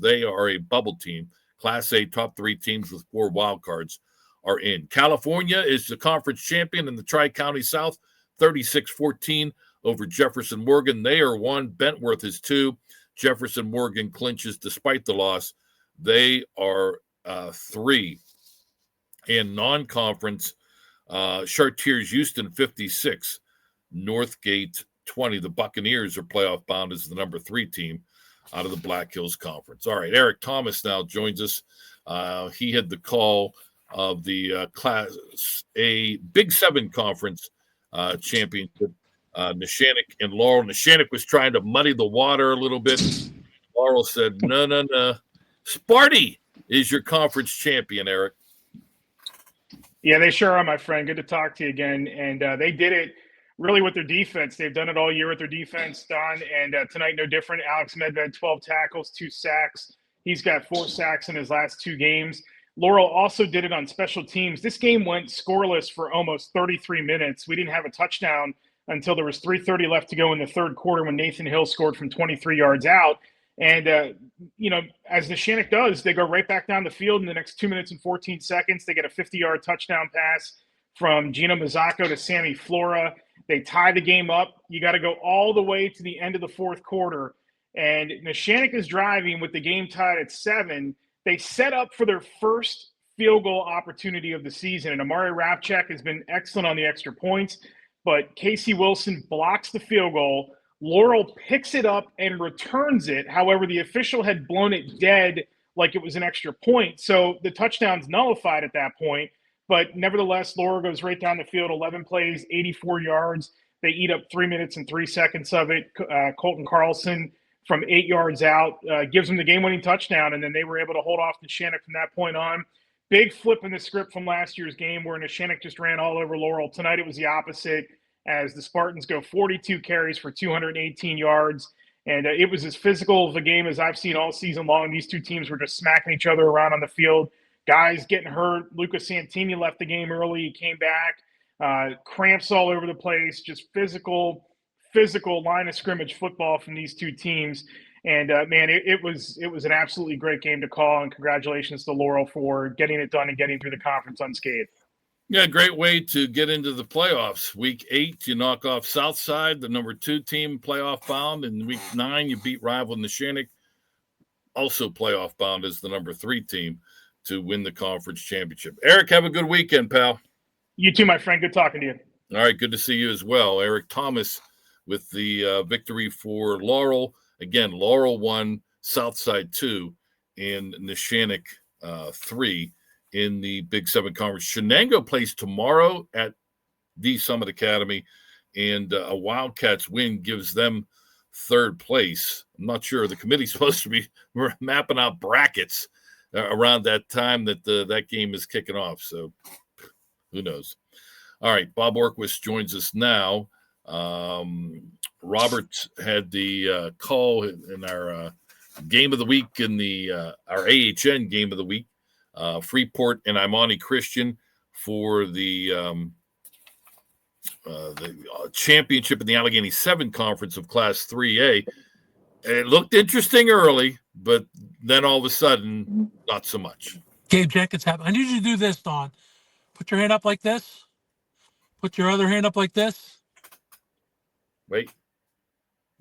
They are a bubble team. Class A top 3 teams with 4 wild cards are in. California is the conference champion in the Tri-County South, 36-14 over Jefferson Morgan. They are 1. Bentworth is 2. Jefferson Morgan clinches despite the loss. They are 3. In non-conference, Chartiers Houston 56, Northgate 20. The Buccaneers are playoff bound as the number 3 team out of the Black Hills Conference. All right, Eric Thomas now joins us. He had the call of the Class A Big 7 Conference championship. Neshannock and Laurel. Neshannock was trying to muddy the water a little bit. Laurel said, no. Sparty is your conference champion, Eric. Yeah, they sure are, my friend. Good to talk to you again. And they did it really with their defense. They've done it all year with their defense, Don. And tonight, no different. Alex Medved, 12 tackles, 2 sacks. He's got 4 sacks in his last 2 games. Laurel also did it on special teams. This game went scoreless for almost 33 minutes. We didn't have a touchdown until there was 3:30 left to go in the third quarter when Nathan Hill scored from 23 yards out. And, as Neshannock does, they go right back down the field in the next 2 minutes and 14 seconds. They get a 50-yard touchdown pass from Gino Mazzacco to Sammy Flora. They tie the game up. You got to go all the way to the end of the fourth quarter. And Neshannock is driving with the game tied at 7. They set up for their first field goal opportunity of the season. And Amari Rapchak has been excellent on the extra points. But Casey Wilson blocks the field goal. Laurel picks it up and returns it. However, the official had blown it dead like it was an extra point. So the touchdown's nullified at that point. But nevertheless, Laurel goes right down the field, 11 plays, 84 yards. They eat up 3 minutes and 3 seconds of it. Colton Carlson from 8 yards out gives them the game-winning touchdown, and then they were able to hold off Neshannock from that point on. Big flip in the script from last year's game where Neshannock just ran all over Laurel. Tonight it was the opposite, as the Spartans go 42 carries for 218 yards. And it was as physical of a game as I've seen all season long. These two teams were just smacking each other around on the field. Guys getting hurt. Lucas Santini left the game early. He came back. Cramps all over the place. Just physical line of scrimmage football from these two teams. And, man, it was an absolutely great game to call. And congratulations to Laurel for getting it done and getting through the conference unscathed. Yeah, great way to get into the playoffs. Week 8, you knock off Southside, the number 2 team, playoff bound. And week 9, you beat rival Neshannock, also playoff bound as the number 3 team, to win the conference championship. Eric, have a good weekend, pal. You too, my friend. Good talking to you. All right, good to see you as well. Eric Thomas with the victory for Laurel. Again, Laurel 1, Southside 2, and Neshannock 3 in the Big 7 Conference. Shenango plays tomorrow at the Summit Academy, and a Wildcats win gives them third place. I'm not sure. The committee's supposed to be mapping out brackets around that time that that game is kicking off, so who knows. All right, Bob Orquist joins us now. Robert had the call in our game of the week in the our AHN game of the week. Freeport and Imani Christian for the championship in the Allegheny 7 Conference of Class 3A. It looked interesting early, but then all of a sudden, not so much. Gabe Jenkins happened. I need you to do this, Don. Put your hand up like this. Put your other hand up like this. Wait.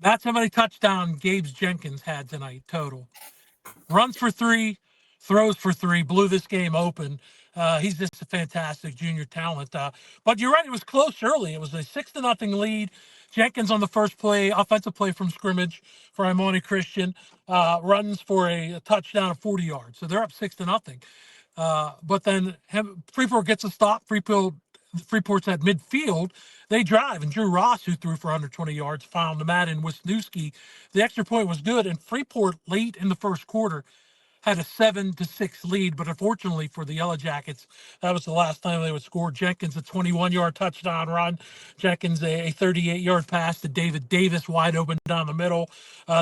That's how many touchdowns Gabe Jenkins had tonight total. Runs for 3, throws for 3, blew this game open. He's just a fantastic junior talent. But you're right, it was close early. It was a 6-0 lead. Jenkins on the first play, offensive play from scrimmage for Imani Christian, runs for a touchdown of 40 yards. So they're up 6-0. But then Freeport gets a stop. Freeport's at midfield. They drive, and Drew Ross, who threw for 120 yards, found Matt and Wisniewski. The extra point was good, and Freeport late in the first quarter had a 7-6 lead, but unfortunately for the Yellow Jackets, that was the last time they would score. Jenkins a 21-yard touchdown run. Jenkins a 38-yard pass to David Davis, wide open down the middle.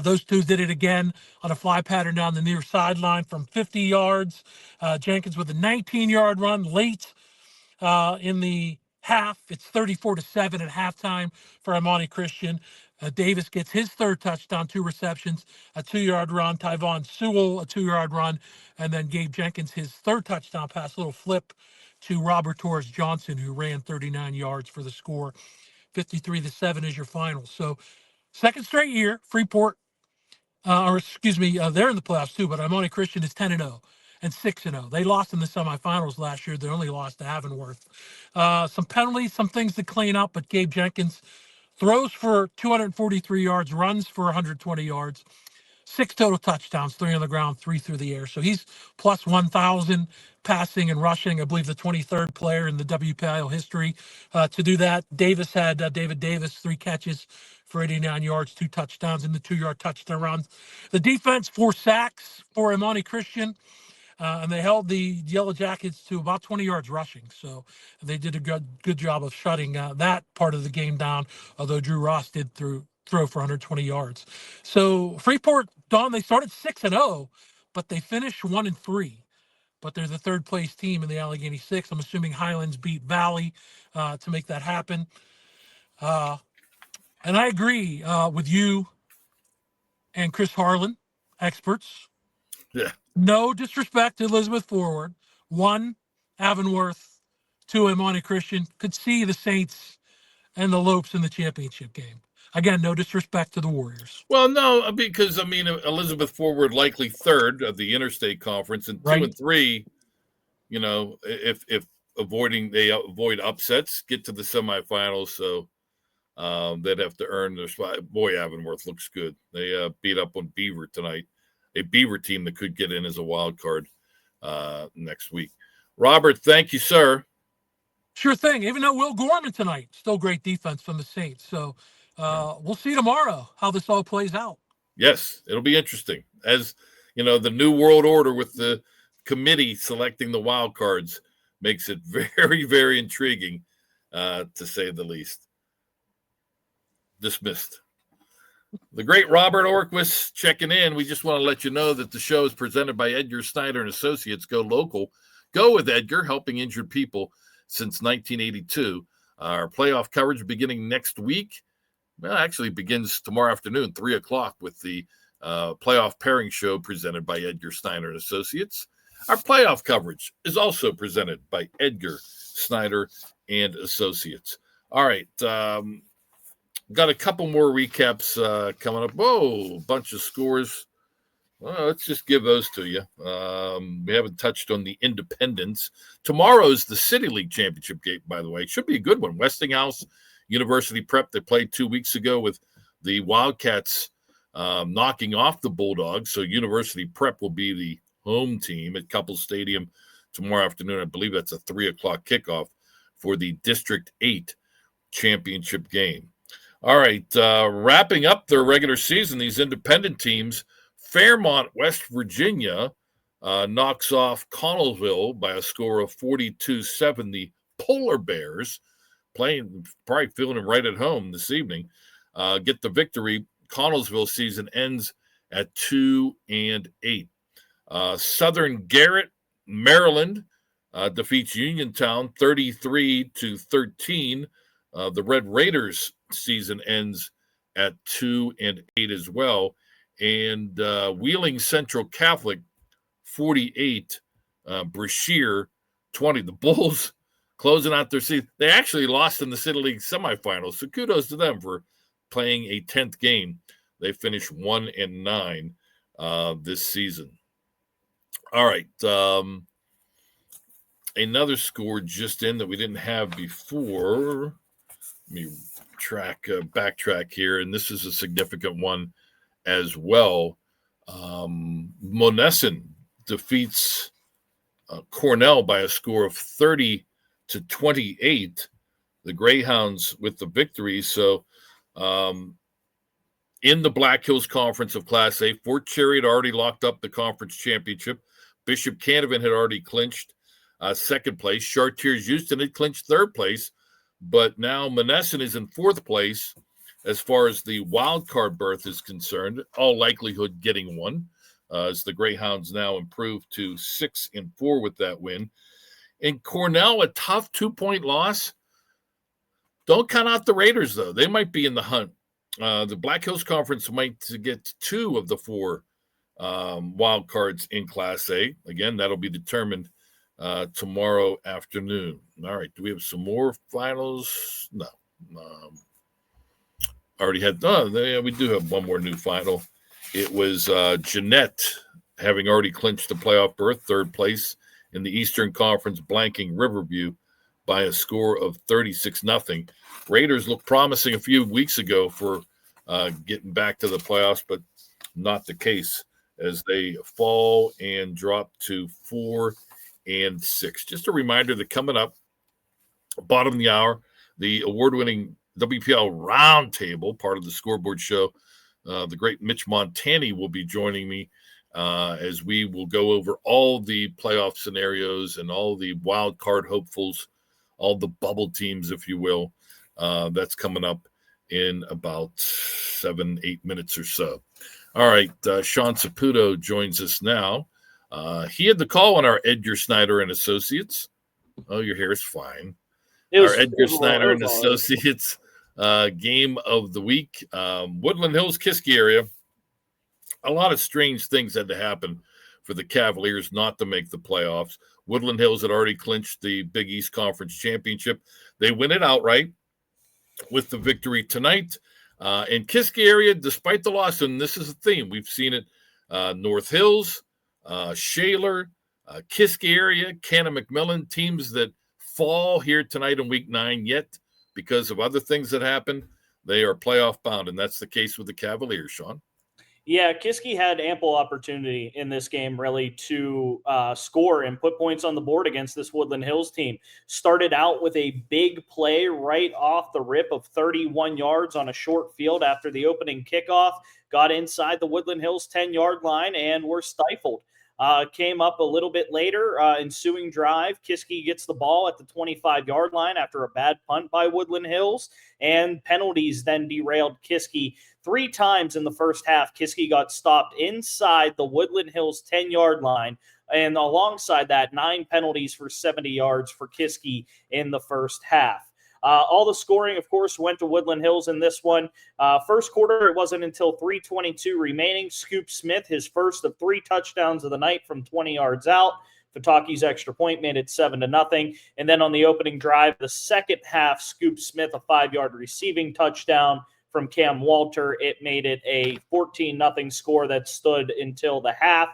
Those two did it again on a fly pattern down the near sideline from 50 yards. Jenkins with a 19-yard run late in the half. It's 34-7 at halftime for Imani Christian. Davis gets his third touchdown, 2 receptions, a 2-yard run. Tyvon Sewell, a 2-yard run. And then Gabe Jenkins, his third touchdown pass, a little flip to Robert Torres Johnson, who ran 39 yards for the score. 53-7 is your final. So second straight year, Freeport, they're in the playoffs too, but Imani Christian is 10-0 and 6-0. They lost in the semifinals last year. They only lost to Havenworth. Some penalties, some things to clean up, but Gabe Jenkins throws for 243 yards, runs for 120 yards, 6 total touchdowns, 3 on the ground, 3 through the air. So he's plus 1,000 passing and rushing. I believe the 23rd player in the WPIAL history to do that. Davis had David Davis, 3 catches for 89 yards, 2 touchdowns, and the 2-yard touchdown runs. The defense, 4 sacks for Imani Christian. And they held the Yellow Jackets to about 20 yards rushing. So they did a good job of shutting that part of the game down, although Drew Ross did throw for 120 yards. So Freeport, Don, they started 6-0, but they finished 1-3. But they're the third place team in the Allegheny 6. I'm assuming Highlands beat Valley to make that happen. And I agree with you and Chris Harlan, experts. Yeah. No disrespect to Elizabeth Forward. 1, Avonworth. 2, Imani Christian. Could see the Saints and the Lopes in the championship game. Again, no disrespect to the Warriors. Well, no, because, I mean, Elizabeth Forward likely third of the Interstate Conference, and 2 and 3, you know, if they avoid upsets, get to the semifinals. So they'd have to earn their spot. Boy, Avonworth looks good. They beat up on Beaver tonight. A Beaver team that could get in as a wild card next week. Robert, thank you, sir. Sure thing. Even though Will Gorman tonight, still great defense from the Saints. So we'll see tomorrow how this all plays out. Yes, it'll be interesting. As you know, the new world order with the committee selecting the wild cards makes it very, very intriguing, to say the least. Dismissed. The great Robert Orquist checking in. We just want to let you know that the show is presented by Edgar Snyder and Associates. Go local. Go with Edgar, helping injured people since 1982. Our playoff coverage beginning next week. Well, actually begins tomorrow afternoon, 3 o'clock, with the playoff pairing show presented by Edgar Snyder and Associates. Our playoff coverage is also presented by Edgar Snyder and Associates. All right. Got a couple more recaps coming up. Whoa, a bunch of scores. Well, let's just give those to you. We haven't touched on the Independents. Tomorrow's the City League Championship game, by the way. It should be a good one. Westinghouse, University Prep, they played 2 weeks ago with the Wildcats knocking off the Bulldogs. So University Prep will be the home team at Couples Stadium tomorrow afternoon. I believe that's a 3:00 kickoff for the District 8 championship game. All right, wrapping up their regular season, these independent teams, Fairmont, West Virginia, knocks off Connellsville by a score of 42-7. The Polar Bears, probably feeling it right at home this evening, get the victory. Connellsville season ends at 2-8. Southern Garrett, Maryland, defeats Uniontown 33-13. The Red Raiders season ends at 2-8 as well. And Wheeling Central Catholic 48, Brashear 20. The Bulls closing out their season. They actually lost in the City League semifinals, so kudos to them for playing a 10th game. They finished 1-9 this season. All right. Another score just in that we didn't have before. Let me backtrack here, and this is a significant one as well. Monessen defeats Cornell by a score of 30-28. The Greyhounds with the victory. So in the Black Hills Conference of Class A, Fort Cherry had already locked up the conference championship. Bishop Canevin had already clinched second place. Chartiers Houston had clinched third place. But now Monessen is in fourth place as far as the wild card berth is concerned, all likelihood getting one, as the Greyhounds now improve to 6-4 with that win. And Cornell, a tough 2-point loss. Don't count out the Raiders, though. They might be in the hunt. The Black Hills Conference might get 2 of the 4 wild cards in Class A. Again, that'll be determined tomorrow afternoon. All right. Do we have some more finals? No. Already had. We do have one more new final. It was Jeanette, having already clinched the playoff berth, third place in the Eastern Conference, blanking Riverview by a score of 36-0. Raiders looked promising a few weeks ago for getting back to the playoffs, but not the case as they fall and drop to 4-6. Just a reminder that coming up, bottom of the hour, the award-winning WPIAL Roundtable, part of the Scoreboard show, the great Mitch Montani will be joining me as we will go over all the playoff scenarios and all the wild card hopefuls, all the bubble teams, if you will. That's coming up in about 7-8 minutes or so. All right, Sean Saputo joins us now. He had the call on our Edgar Snyder and Associates. Oh, your hair is fine. Our Edgar Snyder and Associates game of the week. Woodland Hills, Kiski area. A lot of strange things had to happen for the Cavaliers not to make the playoffs. Woodland Hills had already clinched the Big East Conference Championship. They win it outright with the victory tonight. In Kiski area, despite the loss, and this is a theme, we've seen it, North Hills, Shaler, Kiski area, Cannon McMillan, teams that fall here tonight in week 9, yet because of other things that happen, they are playoff bound, and that's the case with the Cavaliers, Sean. Yeah, Kiski had ample opportunity in this game, really, to score and put points on the board against this Woodland Hills team. Started out with a big play right off the rip of 31 yards on a short field after the opening kickoff, got inside the Woodland Hills 10-yard line, and were stifled. Came up a little bit later, ensuing drive. Kiski gets the ball at the 25-yard line after a bad punt by Woodland Hills, and penalties then derailed Kiski 3 times in the first half. Kiski got stopped inside the Woodland Hills 10-yard line, and alongside that, 9 penalties for 70 yards for Kiski in the first half. All the scoring, of course, went to Woodland Hills in this one. First quarter, it wasn't until 3:22 remaining. Scoop Smith, his first of 3 touchdowns of the night from 20 yards out. Fataki's extra point made it 7-0. And then on the opening drive, the second half, Scoop Smith, a 5-yard receiving touchdown from Cam Walter. It made it a 14-0 score that stood until the half.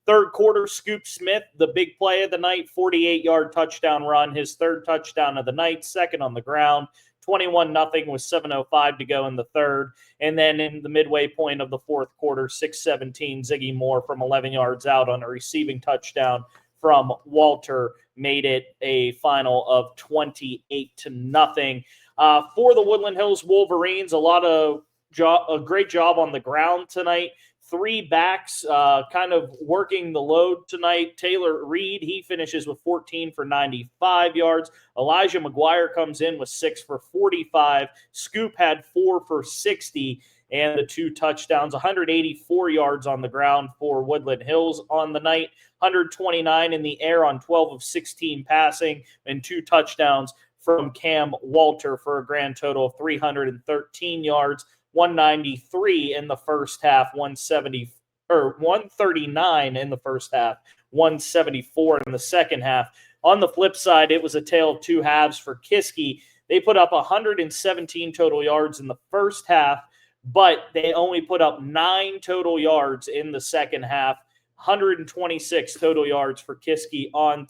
Third quarter, Scoop Smith, the big play of the night, 48-yard touchdown run, his third touchdown of the night, second on the ground. 21-0 with 7:05 to go in the third. And then in the midway point of the fourth quarter, 6:17, Ziggy Moore from 11 yards out on a receiving touchdown from Walter made it a final of 28-0. For the Woodland Hills Wolverines, a great job on the ground tonight. 3 backs kind of working the load tonight. Taylor Reed, he finishes with 14 for 95 yards. Elijah McGuire comes in with 6 for 45. Scoop had 4 for 60 and the 2 touchdowns. 184 yards on the ground for Woodland Hills on the night. 129 in the air on 12 of 16 passing and 2 touchdowns from Cam Walter for a grand total of 313 yards. 193 in the first half, 139 in the first half, 174 in the second half. On the flip side, it was a tale of 2 halves for Kiski. They put up 117 total yards in the first half, but they only put up 9 total yards in the second half. 126 total yards for Kiski on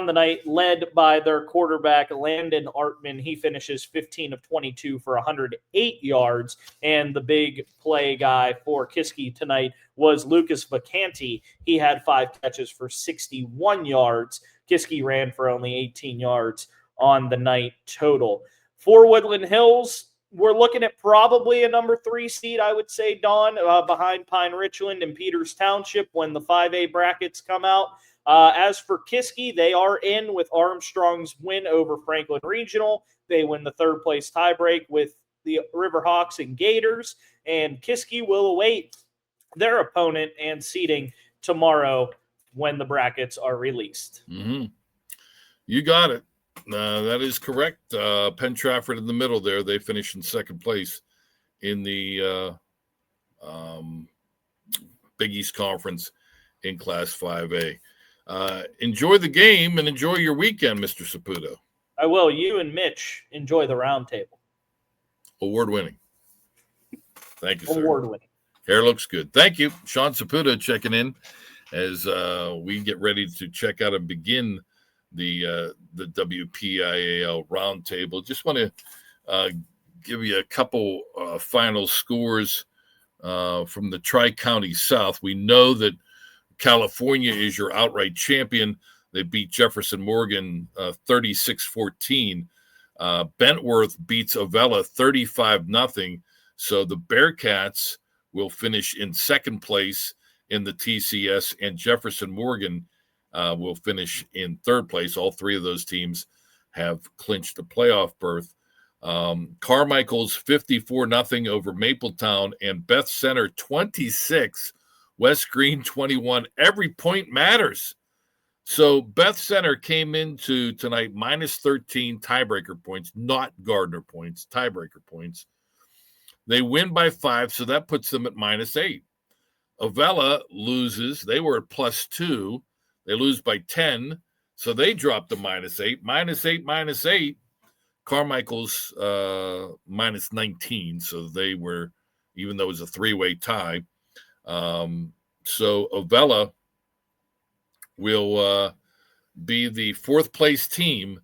the night, led by their quarterback, Landon Artman. He finishes 15 of 22 for 108 yards. And the big play guy for Kiski tonight was Lucas Vacanti. He had 5 catches for 61 yards. Kiski ran for only 18 yards on the night total. For Woodland Hills, we're looking at probably a number 3 seed, I would say, Dawn, behind Pine Richland and Peters Township when the 5A brackets come out. As for Kiski, they are in with Armstrong's win over Franklin Regional. They win the 3rd place tiebreak with the Riverhawks and Gators, and Kiski will await their opponent and seeding tomorrow when the brackets are released. Mm-hmm. You got it. That is correct. Penn Trafford in the middle there. They finished in 2nd place in the Big East Conference in Class 5A. Enjoy the game and enjoy your weekend, Mr. Saputo. I will. You and Mitch enjoy the round table. Award-winning. Thank you, sir. Award-winning. Hair looks good. Thank you. Sean Saputo checking in as we get ready to check out and begin the WPIAL roundtable. Just want to give you a couple final scores from the Tri-County South. We know that California is your outright champion. They beat Jefferson Morgan 36-14. Bentworth beats Avella 35-0. So the Bearcats will finish in 2nd place in the TCS, and Jefferson Morgan will finish in 3rd place. All 3 of those teams have clinched a playoff berth. Carmichael's 54-0 over Mapletown, and Beth Center 26. West Green 21. Every point matters. So Beth Center came into tonight minus 13 tiebreaker points, not Gardner points, tiebreaker points. They win by 5, so that puts them at minus 8. Avella loses. They were at plus 2. They lose by 10, so they dropped to minus 8. Minus 8, minus 8. Carmichael's minus 19, so they were, even though it was a 3-way tie. So Avella will be the 4th place team.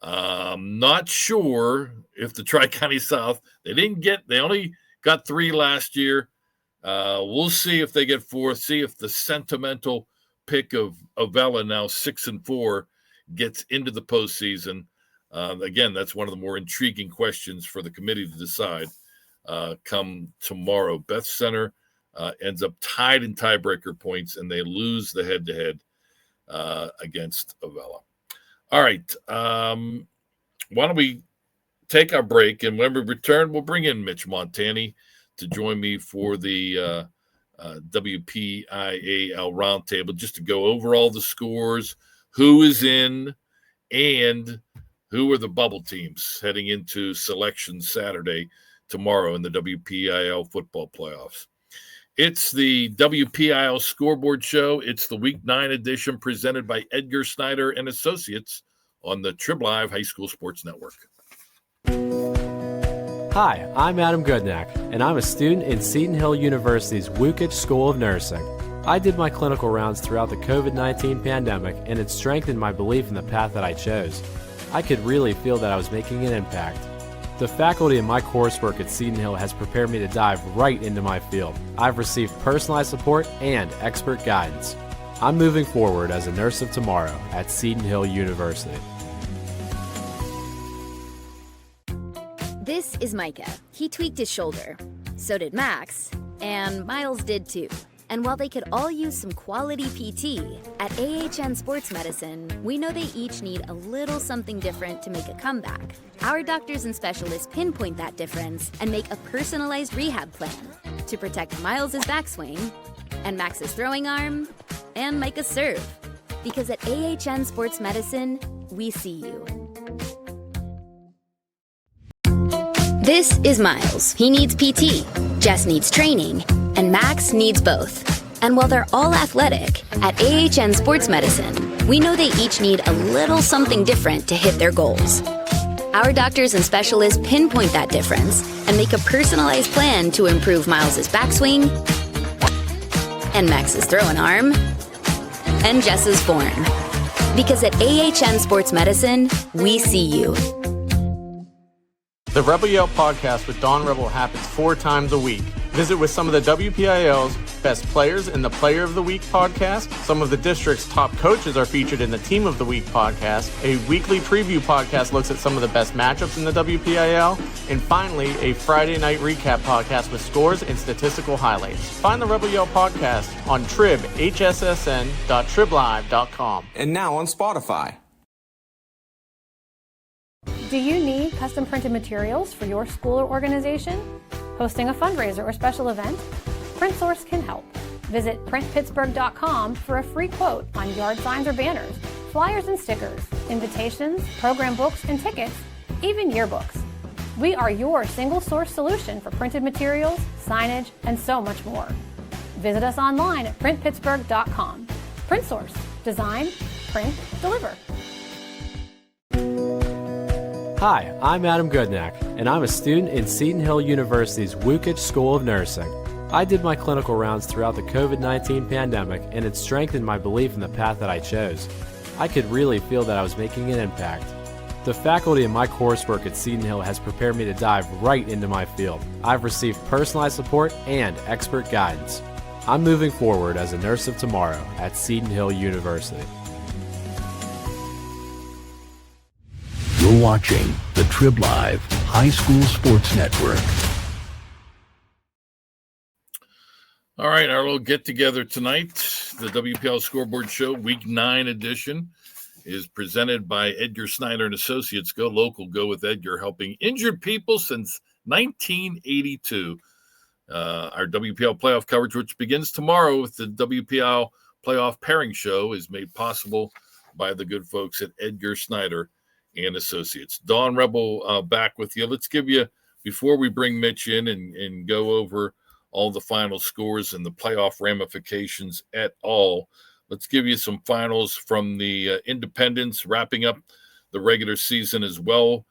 Not sure if the Tri-County South, they only got 3 last year. We'll see if they get 4th, see if the sentimental pick of Avella, now 6-4, gets into the postseason. Again, that's one of the more intriguing questions for the committee to decide come tomorrow. Beth Center ends up tied in tiebreaker points, and they lose the head-to-head against Avella. All right. Why don't we take our break, and when we return, we'll bring in Mitch Montani to join me for the WPIAL roundtable, just to go over all the scores, who is in, and who are the bubble teams heading into Selection Saturday tomorrow in the WPIAL football playoffs. It's the WPIAL Scoreboard Show. It's the Week 9 edition presented by Edgar Snyder and Associates on the Trib Live High School Sports Network. Hi, I'm Adam Goodnack, and I'm a student in Seton Hill University's Wukich School of Nursing. I did my clinical rounds throughout the COVID-19 pandemic, and it strengthened my belief in the path that I chose. I could really feel that I was making an impact. The faculty in my coursework at Seton Hill has prepared me to dive right into my field. I've received personalized support and expert guidance. I'm moving forward as a nurse of tomorrow at Seton Hill University. This is Micah. He tweaked his shoulder. So did Max. And Miles did too. And while they could all use some quality PT, at AHN Sports Medicine, we know they each need a little something different to make a comeback. Our doctors and specialists pinpoint that difference and make a personalized rehab plan to protect Miles' backswing and Max's throwing arm and Micah's serve. Because at AHN Sports Medicine, we see you. This is Miles. He needs PT. Jess needs training. And Max needs both. And while they're all athletic, at AHN Sports Medicine, we know they each need a little something different to hit their goals. Our doctors and specialists pinpoint that difference and make a personalized plan to improve Miles' backswing and Max's throwing arm and Jess's form. Because at AHN Sports Medicine, we see you. The Rebel Yell podcast with Don Rebel happens 4 times a week. Visit with some of the WPIAL's best players in the Player of the Week podcast. Some of the district's top coaches are featured in the Team of the Week podcast. A weekly preview podcast looks at some of the best matchups in the WPIAL. And finally, a Friday night recap podcast with scores and statistical highlights. Find the Rebel Yell podcast on hssn.triblive.com. And now on Spotify. Do you need custom printed materials for your school or organization? Hosting a fundraiser or special event? PrintSource can help. Visit printpittsburgh.com for a free quote on yard signs or banners, flyers and stickers, invitations, program books and tickets, even yearbooks. We are your single source solution for printed materials, signage, and so much more. Visit us online at printpittsburgh.com. PrintSource. Design, print, deliver. Hi, I'm Adam Goodnack, and I'm a student in Seton Hill University's Wukich School of Nursing. I did my clinical rounds throughout the COVID-19 pandemic, and it strengthened my belief in the path that I chose. I could really feel that I was making an impact. The faculty in my coursework at Seton Hill has prepared me to dive right into my field. I've received personalized support and expert guidance. I'm moving forward as a nurse of tomorrow at Seton Hill University. You're watching the Trib Live High School Sports Network. All right, our little get-together tonight, the WPIAL Scoreboard Show, Week 9 edition, is presented by Edgar Snyder and Associates. Go local, go with Edgar, helping injured people since 1982. Our WPIAL playoff coverage, which begins tomorrow with the WPIAL Playoff Pairing Show, is made possible by the good folks at Edgar Snyder and Associates. Dawn Rebel back with you. Let's give you, before we bring Mitch in and go over all the final scores and the playoff ramifications at all, let's give you some finals from the independents, wrapping up the regular season as well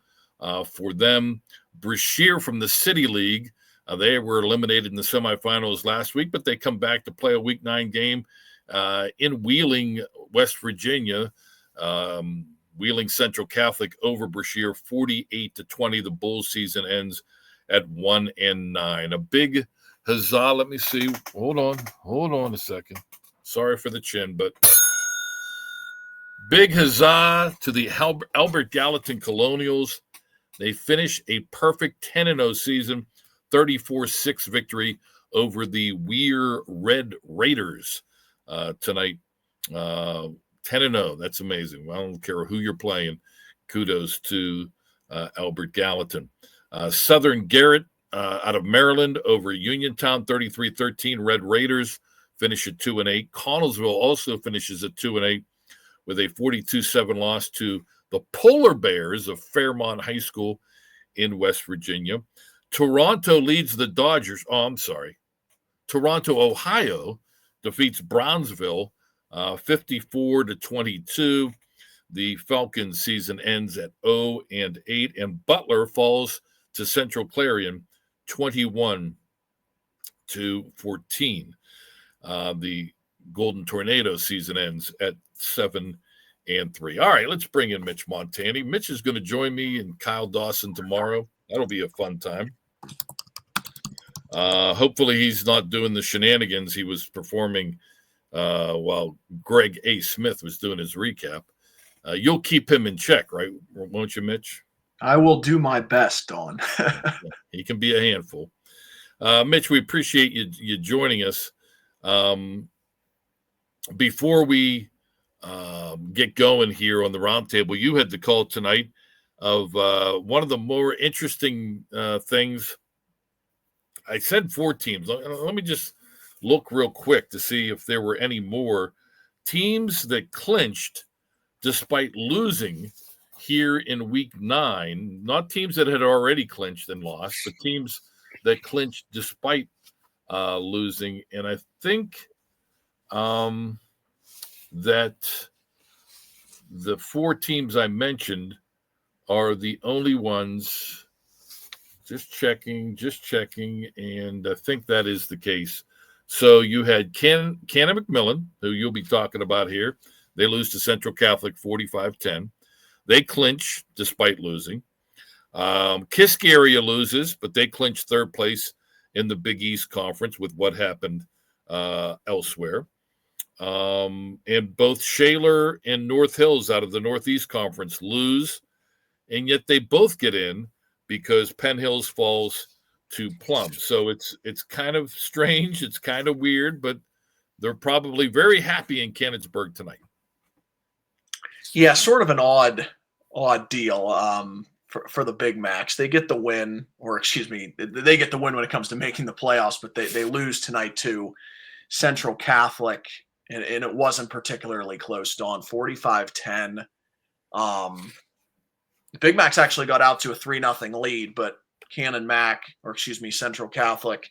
for them. Brashear from the City League, they were eliminated in the semifinals last week, but they come back to play a Week 9 game in Wheeling, West Virginia. Wheeling Central Catholic over Brashear 48-20. The Bulls season ends at 1-9. A big huzzah. Let me see. Hold on a second. Sorry for the chin, but big huzzah to the Albert Gallatin Colonials. They finish a perfect 10-0 season, 34-6 victory over the Weir Red Raiders tonight. 10-0. That's amazing. I don't care who you're playing. Kudos to Albert Gallatin. Southern Garrett out of Maryland over Uniontown, 33-13. Red Raiders finish at 2-8. Connellsville also finishes at 2-8 with a 42-7 loss to the Polar Bears of Fairmont High School in West Virginia. Toronto leads the Dodgers. Toronto, Ohio defeats Brownsville 54-22. The Falcons season ends at 0-8, and Butler falls to Central Clarion 21-14. The Golden Tornado season ends at 7-8. and 3. All right, let's bring in Mitch Montani. Mitch is going to join me and Kyle Dawson tomorrow. That'll be a fun time. Hopefully he's not doing the shenanigans he was performing while Greg A. Smith was doing his recap. You'll keep him in check, right? Won't you, Mitch? I will do my best, Don. He can be a handful. Mitch, we appreciate you joining us. Before we get going here on the roundtable, you had the call tonight of one of the more interesting things. I said 4 teams. Let me just look real quick to see if there were any more teams that clinched despite losing here in week 9. Not teams that had already clinched and lost, but teams that clinched despite losing. And I think that the 4 teams I mentioned are the only ones. Just checking, and I think that is the case. So you had Cannon McMillan, who you'll be talking about here. They lose to Central Catholic 45-10. They clinch despite losing. Kisk area loses, but they clinch 3rd place in the Big East Conference with what happened elsewhere. And both Shaler and North Hills out of the Northeast Conference lose, and yet they both get in because Penn Hills falls to Plum. So it's kind of strange. It's kind of weird, but they're probably very happy in Canonsburg tonight. Yeah, sort of an odd deal for the Big Macs. They get the win, or excuse me, they get the win when it comes to making the playoffs, but they lose tonight to Central Catholic, and it wasn't particularly close, Dawn, 45-10. The Big Macs actually got out to a 3-0 lead, but Central Catholic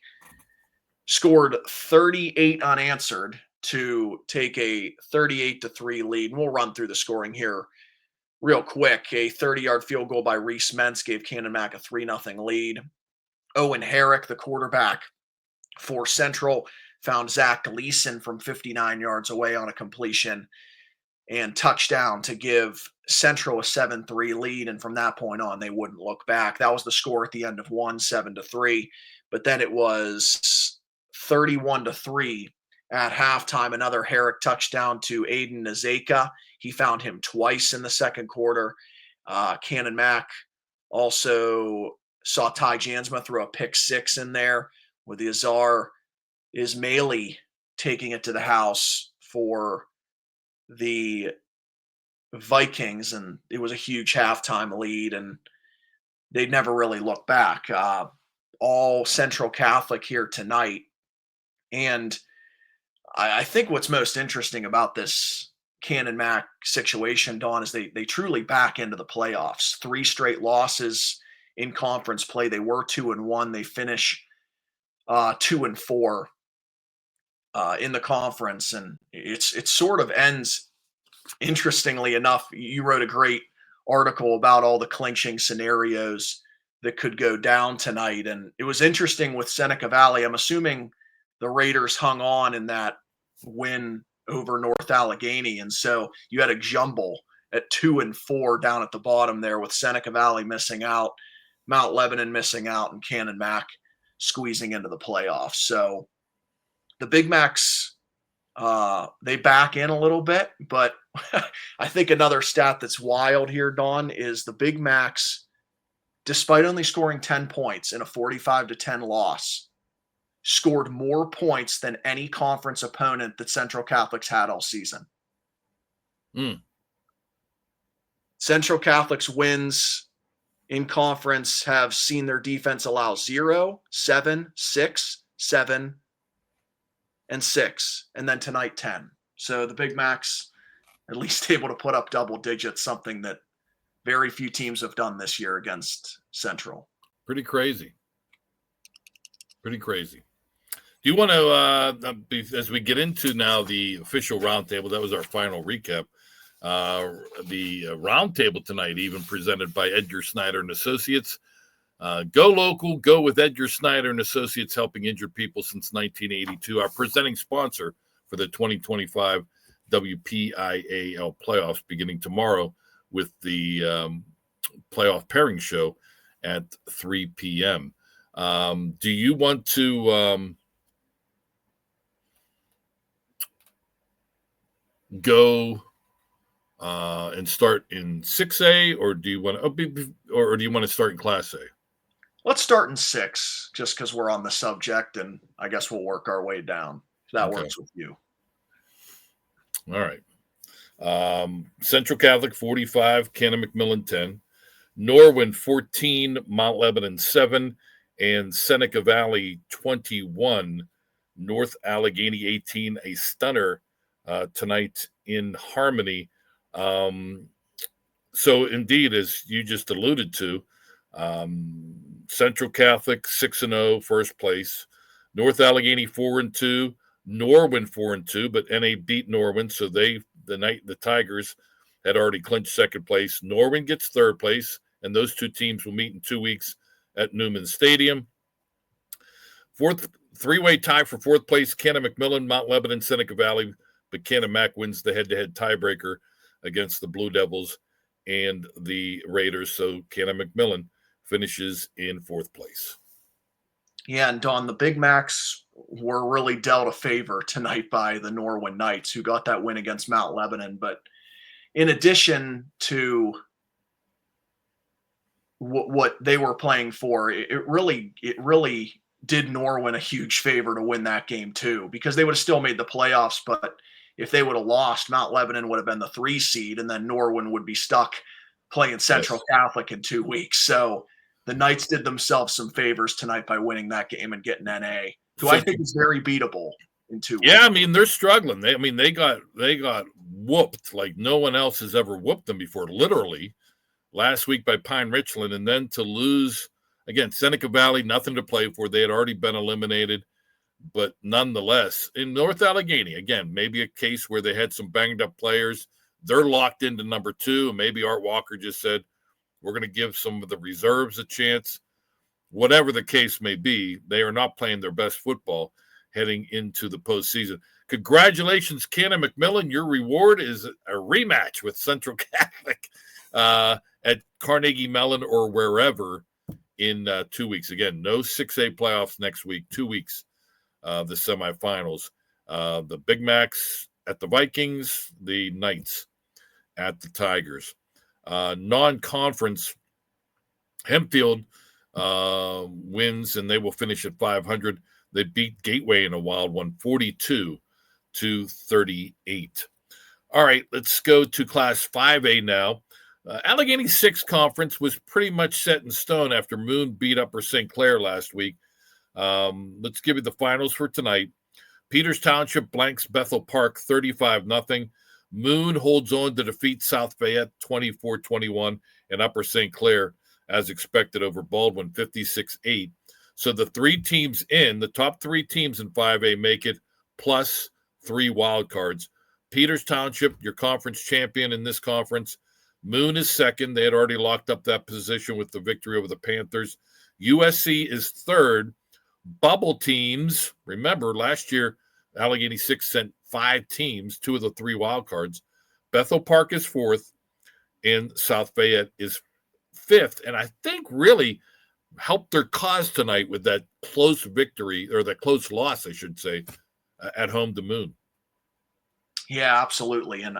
scored 38 unanswered to take a 38-3 lead. And we'll run through the scoring here real quick. A 30-yard field goal by Reese Mentz gave Cannon Mac a 3-0 lead. Owen Herrick, the quarterback for Central, found Zach Gleason from 59 yards away on a completion and touchdown to give Central a 7-3 lead. And from that point on, they wouldn't look back. That was the score at the end of 7-3. But then it was 31-3 at halftime. Another Herrick touchdown to Aiden Nazeka. He found him twice in the second quarter. Cannon Mac also saw Ty Jansma throw a pick 6 in there with the Azar Ismaili taking it to the house for the Vikings, and it was a huge halftime lead, and they'd never really looked back. All Central Catholic here tonight, and I think what's most interesting about this Cannon Mac situation, Dawn, is they truly back into the playoffs. 3 straight losses in conference play. They were 2-1. They finish 2-4 in the conference, and it sort of ends. Interestingly enough, you wrote a great article about all the clinching scenarios that could go down tonight, and it was interesting with Seneca Valley. I'm assuming the Raiders hung on in that win over North Allegheny, and so you had a jumble at 2-4 down at the bottom there, with Seneca Valley missing out, Mount Lebanon missing out, and Cannon Mac squeezing into the playoffs. So the Big Macs, they back in a little bit, but I think another stat that's wild here, Dawn, is the Big Macs, despite only scoring 10 points in a 45-10 loss, scored more points than any conference opponent that Central Catholic's had all season. Central Catholic's wins in conference have seen their defense allow 0, 7, 6, 7, and 6, and then tonight 10. So the Big Macs at least able to put up double digits, something that very few teams have done this year against Central. Pretty crazy. Pretty crazy. Do you want to, as we get into now the official roundtable, that was our final recap, the roundtable tonight, even presented by Edgar Snyder and Associates. Go local, go with Edgar Snyder and Associates, helping injured people since 1982. Our presenting sponsor for the 2025 WPIAL playoffs beginning tomorrow with the playoff pairing show at 3 p.m. Do you want to go and start in 6A, or do you want to, or do you want to start in Class A? Let's start in 6, just because we're on the subject, and I guess we'll work our way down. If that works with you. All right. Central Catholic 45, Cannon McMillan 10, Norwin 14, Mount Lebanon 7, and Seneca Valley 21, North Allegheny 18. A stunner tonight in Harmony. So indeed, as you just alluded to, Central Catholic 6-0, first place. North Allegheny 4-2, Norwin 4-2, but NA beat Norwin, so the Tigers had already clinched second place. Norwin gets third place, and those two teams will meet in 2 weeks at Newman Stadium. Fourth, three-way tie for fourth place: Cannon McMillan, Mount Lebanon, Seneca Valley, but Cannon Mac wins the head-to-head tiebreaker against the Blue Devils and the Raiders. So Cannon McMillan finishes in fourth place. Yeah, and Don, the Big Macs were really dealt a favor tonight by the Norwin Knights, who got that win against Mount Lebanon. But in addition to what they were playing for, it really did Norwin a huge favor to win that game too, because they would have still made the playoffs, but if they would have lost, Mount Lebanon would have been the 3 seed, and then Norwin would be stuck playing Central Catholic in 2 weeks. So the Knights did themselves some favors tonight by winning that game and getting NA, who I think is very beatable in 2 weeks. Yeah, I mean, they're struggling. They got whooped like no one else has ever whooped them before, literally, last week by Pine Richland, and then to lose again, Seneca Valley, nothing to play for. They had already been eliminated. But nonetheless, in North Allegheny, again, maybe a case where they had some banged up players. They're locked into number 2. And maybe Art Walker just said, we're going to give some of the reserves a chance. Whatever the case may be, they are not playing their best football heading into the postseason. Congratulations, Cannon McMillan. Your reward is a rematch with Central Catholic at Carnegie Mellon or wherever in 2 weeks. Again, no 6A playoffs next week, 2 weeks. The semifinals. The Big Macs at the Vikings, the Knights at the Tigers. Non-conference, Hempfield wins, and they will finish at 500. They beat Gateway in a wild one, 42-38. All right, let's go to Class 5A now. Allegheny 6 conference was pretty much set in stone after Moon beat Upper St. Clair last week. Let's give you the finals for tonight. Peters Township blanks Bethel Park 35-0. Moon holds on to defeat South Fayette 24-21, and Upper St. Clair, as expected, over Baldwin 56-8. So the 3 teams the top 3 teams in 5A make it, plus 3 wild cards. Peters Township, your conference champion in this conference. Moon is second. They had already locked up that position with the victory over the Panthers. USC is third. Bubble teams, remember last year Allegheny 6 sent 5 teams, 2 of the 3 wild cards. Bethel Park is 4th, and South Fayette is 5th, and I think really helped their cause tonight with that close victory, or that close loss, I should say, at home to Moon. Yeah, absolutely. And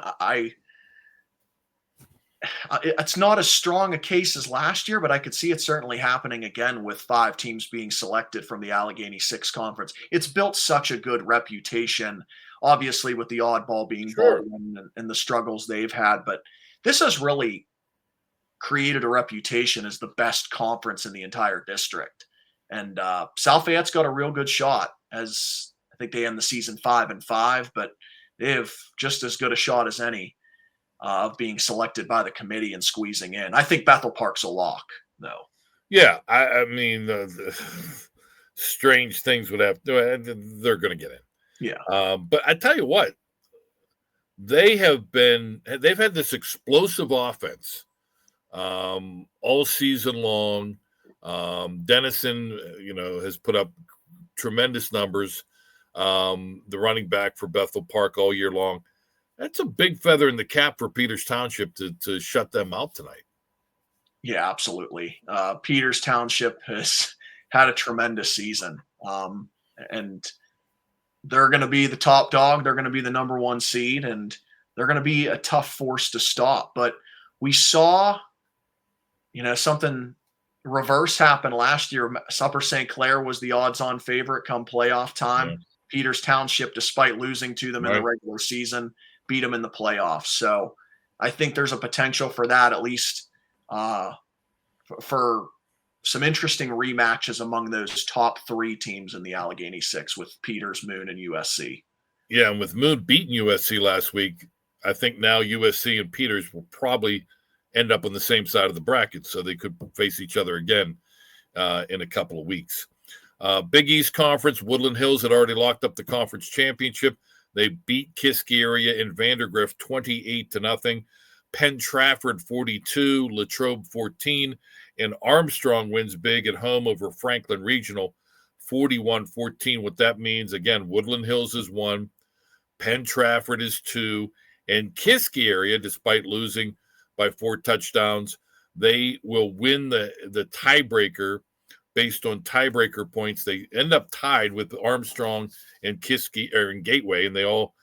it's not as strong a case as last year, but I could see it certainly happening again with 5 teams being selected from the Allegheny 6 conference. It's built such a good reputation, obviously with the oddball being Baldwin and the struggles they've had, but this has really created a reputation as the best conference in the entire district. And South Fayette's got a real good shot, as I think they end the season 5-5, but they have just as good a shot as any of being selected by the committee and squeezing in. I think Bethel Park's a lock, though. Yeah, I mean, the strange things would have they're going to get in. Yeah. But I tell you what, they've had this explosive offense all season long. Dennison, has put up tremendous numbers. The running back for Bethel Park all year long. That's a big feather in the cap for Peters Township to shut them out tonight. Yeah, absolutely. Peters Township has had a tremendous season, and they're going to be the top dog. They're going to be the number 1 seed, and they're going to be a tough force to stop. But we saw, something reverse happen last year. Upper St. Clair was the odds-on favorite come playoff time. Yeah. Peters Township, despite losing to them in the regular season, beat them in the playoffs. So I think there's a potential for that, at least for some interesting rematches among those top 3 teams in the Allegheny Six with Peters, Moon, and USC. Yeah, and with Moon beating USC last week, I think now USC and Peters will probably end up on the same side of the bracket, so they could face each other again in a couple of weeks. Big East Conference, Woodland Hills had already locked up the conference championship. They beat Kiski area and Vandergrift 28-0. Penn Trafford 42, Latrobe 14, and Armstrong wins big at home over Franklin Regional 41-14. What that means, again, Woodland Hills is 1, Penn Trafford is 2, and Kiski area, despite losing by 4 touchdowns, they will win the tiebreaker based on tiebreaker points. They end up tied with Armstrong and Kiski and Gateway, and they all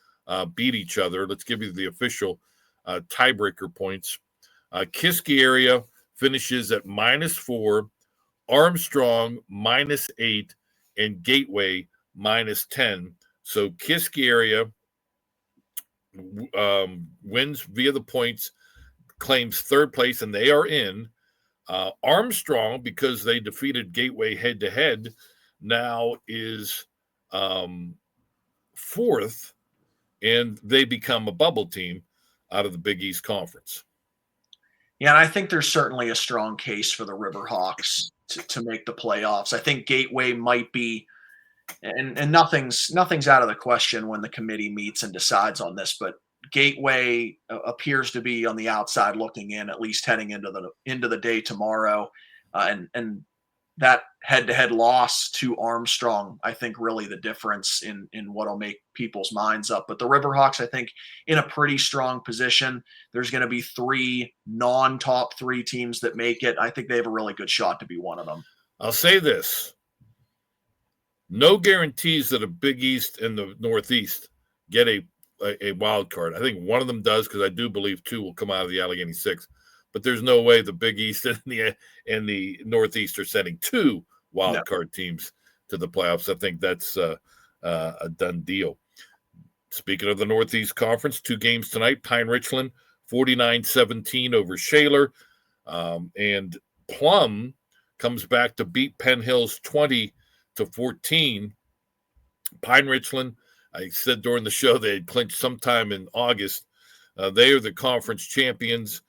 beat each other. Let's give you the official tiebreaker points. Kiski area finishes at -4, Armstrong -8, and Gateway -10. So Kiski area wins via the points, claims 3rd place, and they are in. Armstrong, because they defeated Gateway head-to-head, now is 4th, and they become a bubble team out of the Big East Conference. Yeah, and I think there's certainly a strong case for the Riverhawks to make the playoffs. I think Gateway might be, and nothing's out of the question when the committee meets and decides on this, but Gateway appears to be on the outside looking in, at least heading into the day tomorrow, and that head-to-head loss to Armstrong, I think, really the difference in what'll make people's minds up. But the Riverhawks, I think, in a pretty strong position. There's going to be 3 non-top 3 teams that make it. I think they have a really good shot to be one of them. I'll say this. No guarantees that a Big East and the Northeast get a wild card. I think one of them does, because I do believe 2 will come out of the Allegheny Six. But there's no way the Big East and the Northeast are sending 2 wild card teams to the playoffs. I think that's a done deal. Speaking of the Northeast Conference, 2 games tonight. Pine Richland 49-17 over Shaler, and Plum comes back to beat Penn Hills 20-14. Pine Richland, I said during the show they had clinched sometime in August. They are the conference champions.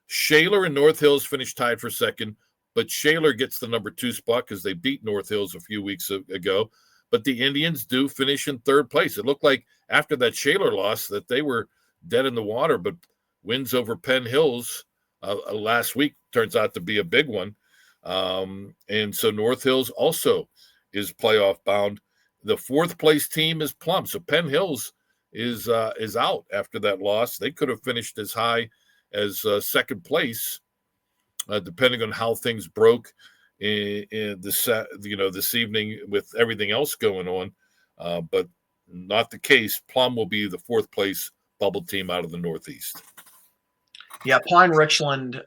Shaler and North Hills finished tied for 2nd, but Shaler gets the number 2 spot because they beat North Hills a few weeks ago. But the Indians do finish in 3rd place. It looked like after that Shaler loss that they were dead in the water, but wins over Penn Hills last week turns out to be a big one. And so North Hills also is playoff bound. The 4th place team is Plum. So Penn Hills is out after that loss. They could have finished as high as 2nd place, depending on how things broke in this evening with everything else going on. But not the case. Plum will be the 4th place bubble team out of the Northeast. Yeah, Pine Richland,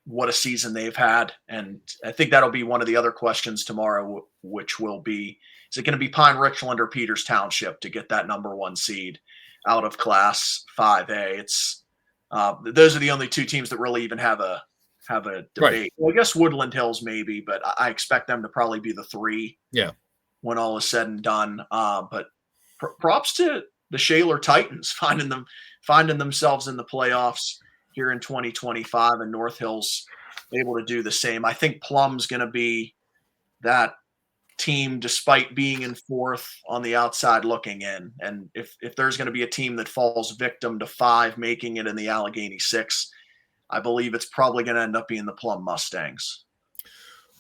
what a season they've had. And I think that'll be one of the other questions tomorrow, which will be, is it going to be Pine Richland or Peters Township to get that number 1 seed out of Class 5A? It's those are the only 2 teams that really even have a debate. Right. Well, I guess Woodland Hills maybe, but I expect them to probably be the 3. Yeah. When all is said and done. But props to the Shaler Titans finding themselves in the playoffs here in 2025, and North Hills able to do the same. I think Plum's going to be that team, despite being in 4th on the outside looking in. And if there's going to be a team that falls victim to 5 making it in the Allegheny Six, I believe it's probably going to end up being the Plum Mustangs.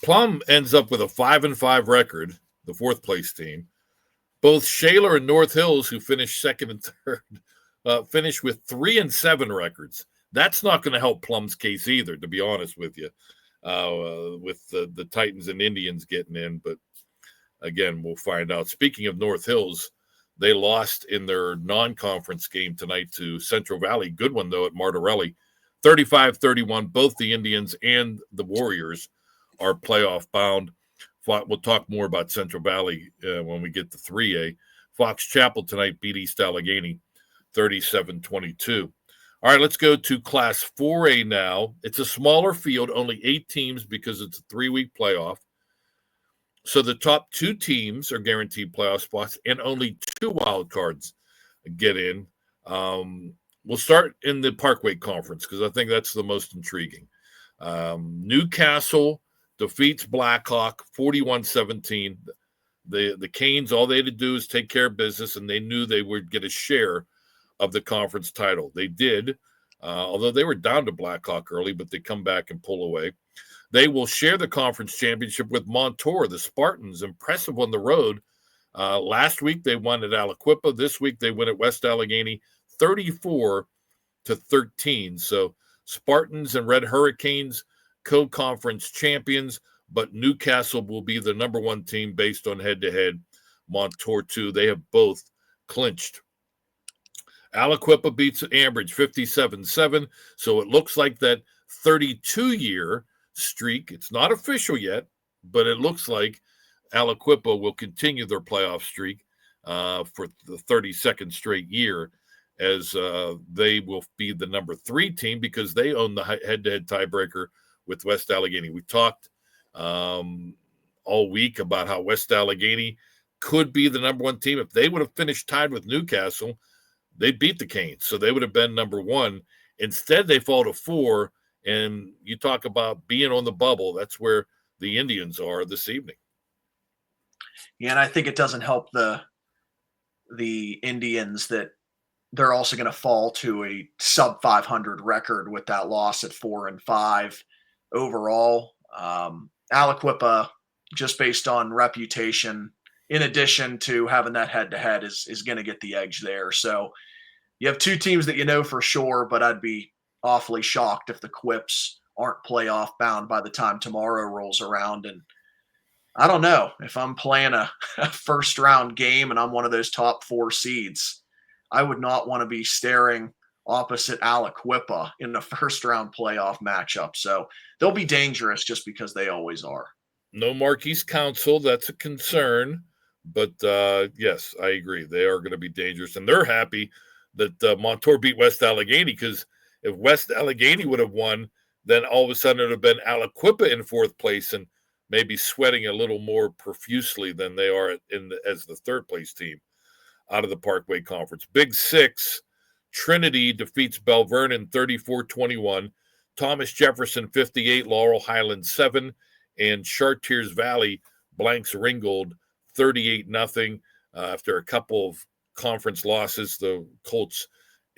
Plum ends up with a 5-5 record, the 4th place team. Both Shaler and North Hills, who finished 2nd and 3rd, finish with 3-7 records. That's not going to help Plum's case either, to be honest with you, with the Titans and Indians getting in. But again, we'll find out. Speaking of North Hills, they lost in their non-conference game tonight to Central Valley. Good one, though, at Martorelli. 35-31. Both the Indians and the Warriors are playoff bound. We'll talk more about Central Valley when we get to 3A. Fox Chapel tonight beat East Allegheny 37-22. All right, let's go to Class 4A now. It's a smaller field, only 8 teams because it's a 3-week playoff. So the top 2 teams are guaranteed playoff spots, and only 2 wild cards get in. We'll start in the Parkway Conference because I think that's the most intriguing. Newcastle defeats Blackhawk 41-17. The Canes, all they had to do is take care of business, and they knew they would get a share of the conference title. They did, although they were down to Blackhawk early, but they come back and pull away. They will share the conference championship with Montour. The Spartans, impressive on the road. Last week, they won at Aliquippa. This week, they win at West Allegheny 34-13. So Spartans and Red Hurricanes, co-conference champions, but Newcastle will be the number 1 team based on head-to-head. Montour, too. They have both clinched. Aliquippa beats Ambridge 57-7. So it looks like that 32-year streak. It's not official yet, but it looks like Aliquippa will continue their playoff streak for the 32nd straight year, as they will be the number 3 team because they own the head-to-head tiebreaker with West Allegheny. We talked all week about how West Allegheny could be the number 1 team. If they would have finished tied with Newcastle, they beat the Canes, so they would have been number 1. Instead, they fall to 4. And you talk about being on the bubble. That's where the Indians are this evening. Yeah, and I think it doesn't help the Indians that they're also going to fall to a sub 500 record with that loss at 4-5 overall. Aliquippa, just based on reputation, in addition to having that head-to-head, is going to get the edge there. So you have 2 teams that you know for sure, but I'd be awfully shocked if the Quips aren't playoff bound by the time tomorrow rolls around. And I don't know, if I'm playing a first round game and I'm one of those top 4 seeds, I would not want to be staring opposite Aliquippa in the first round playoff matchup. So they'll be dangerous just because they always are. No Marquise Council. That's a concern. But yes, I agree. They are going to be dangerous. And they're happy that Montour beat West Allegheny, because if West Allegheny would have won, then all of a sudden it would have been Aliquippa in 4th place and maybe sweating a little more profusely than they are as the 3rd place team out of the Parkway Conference. Big 6, Trinity defeats Bell Vernon 34-21. Thomas Jefferson 58, Laurel Highlands 7, and Chartiers Valley blanks Ringgold 38-0. After a couple of conference losses, the Colts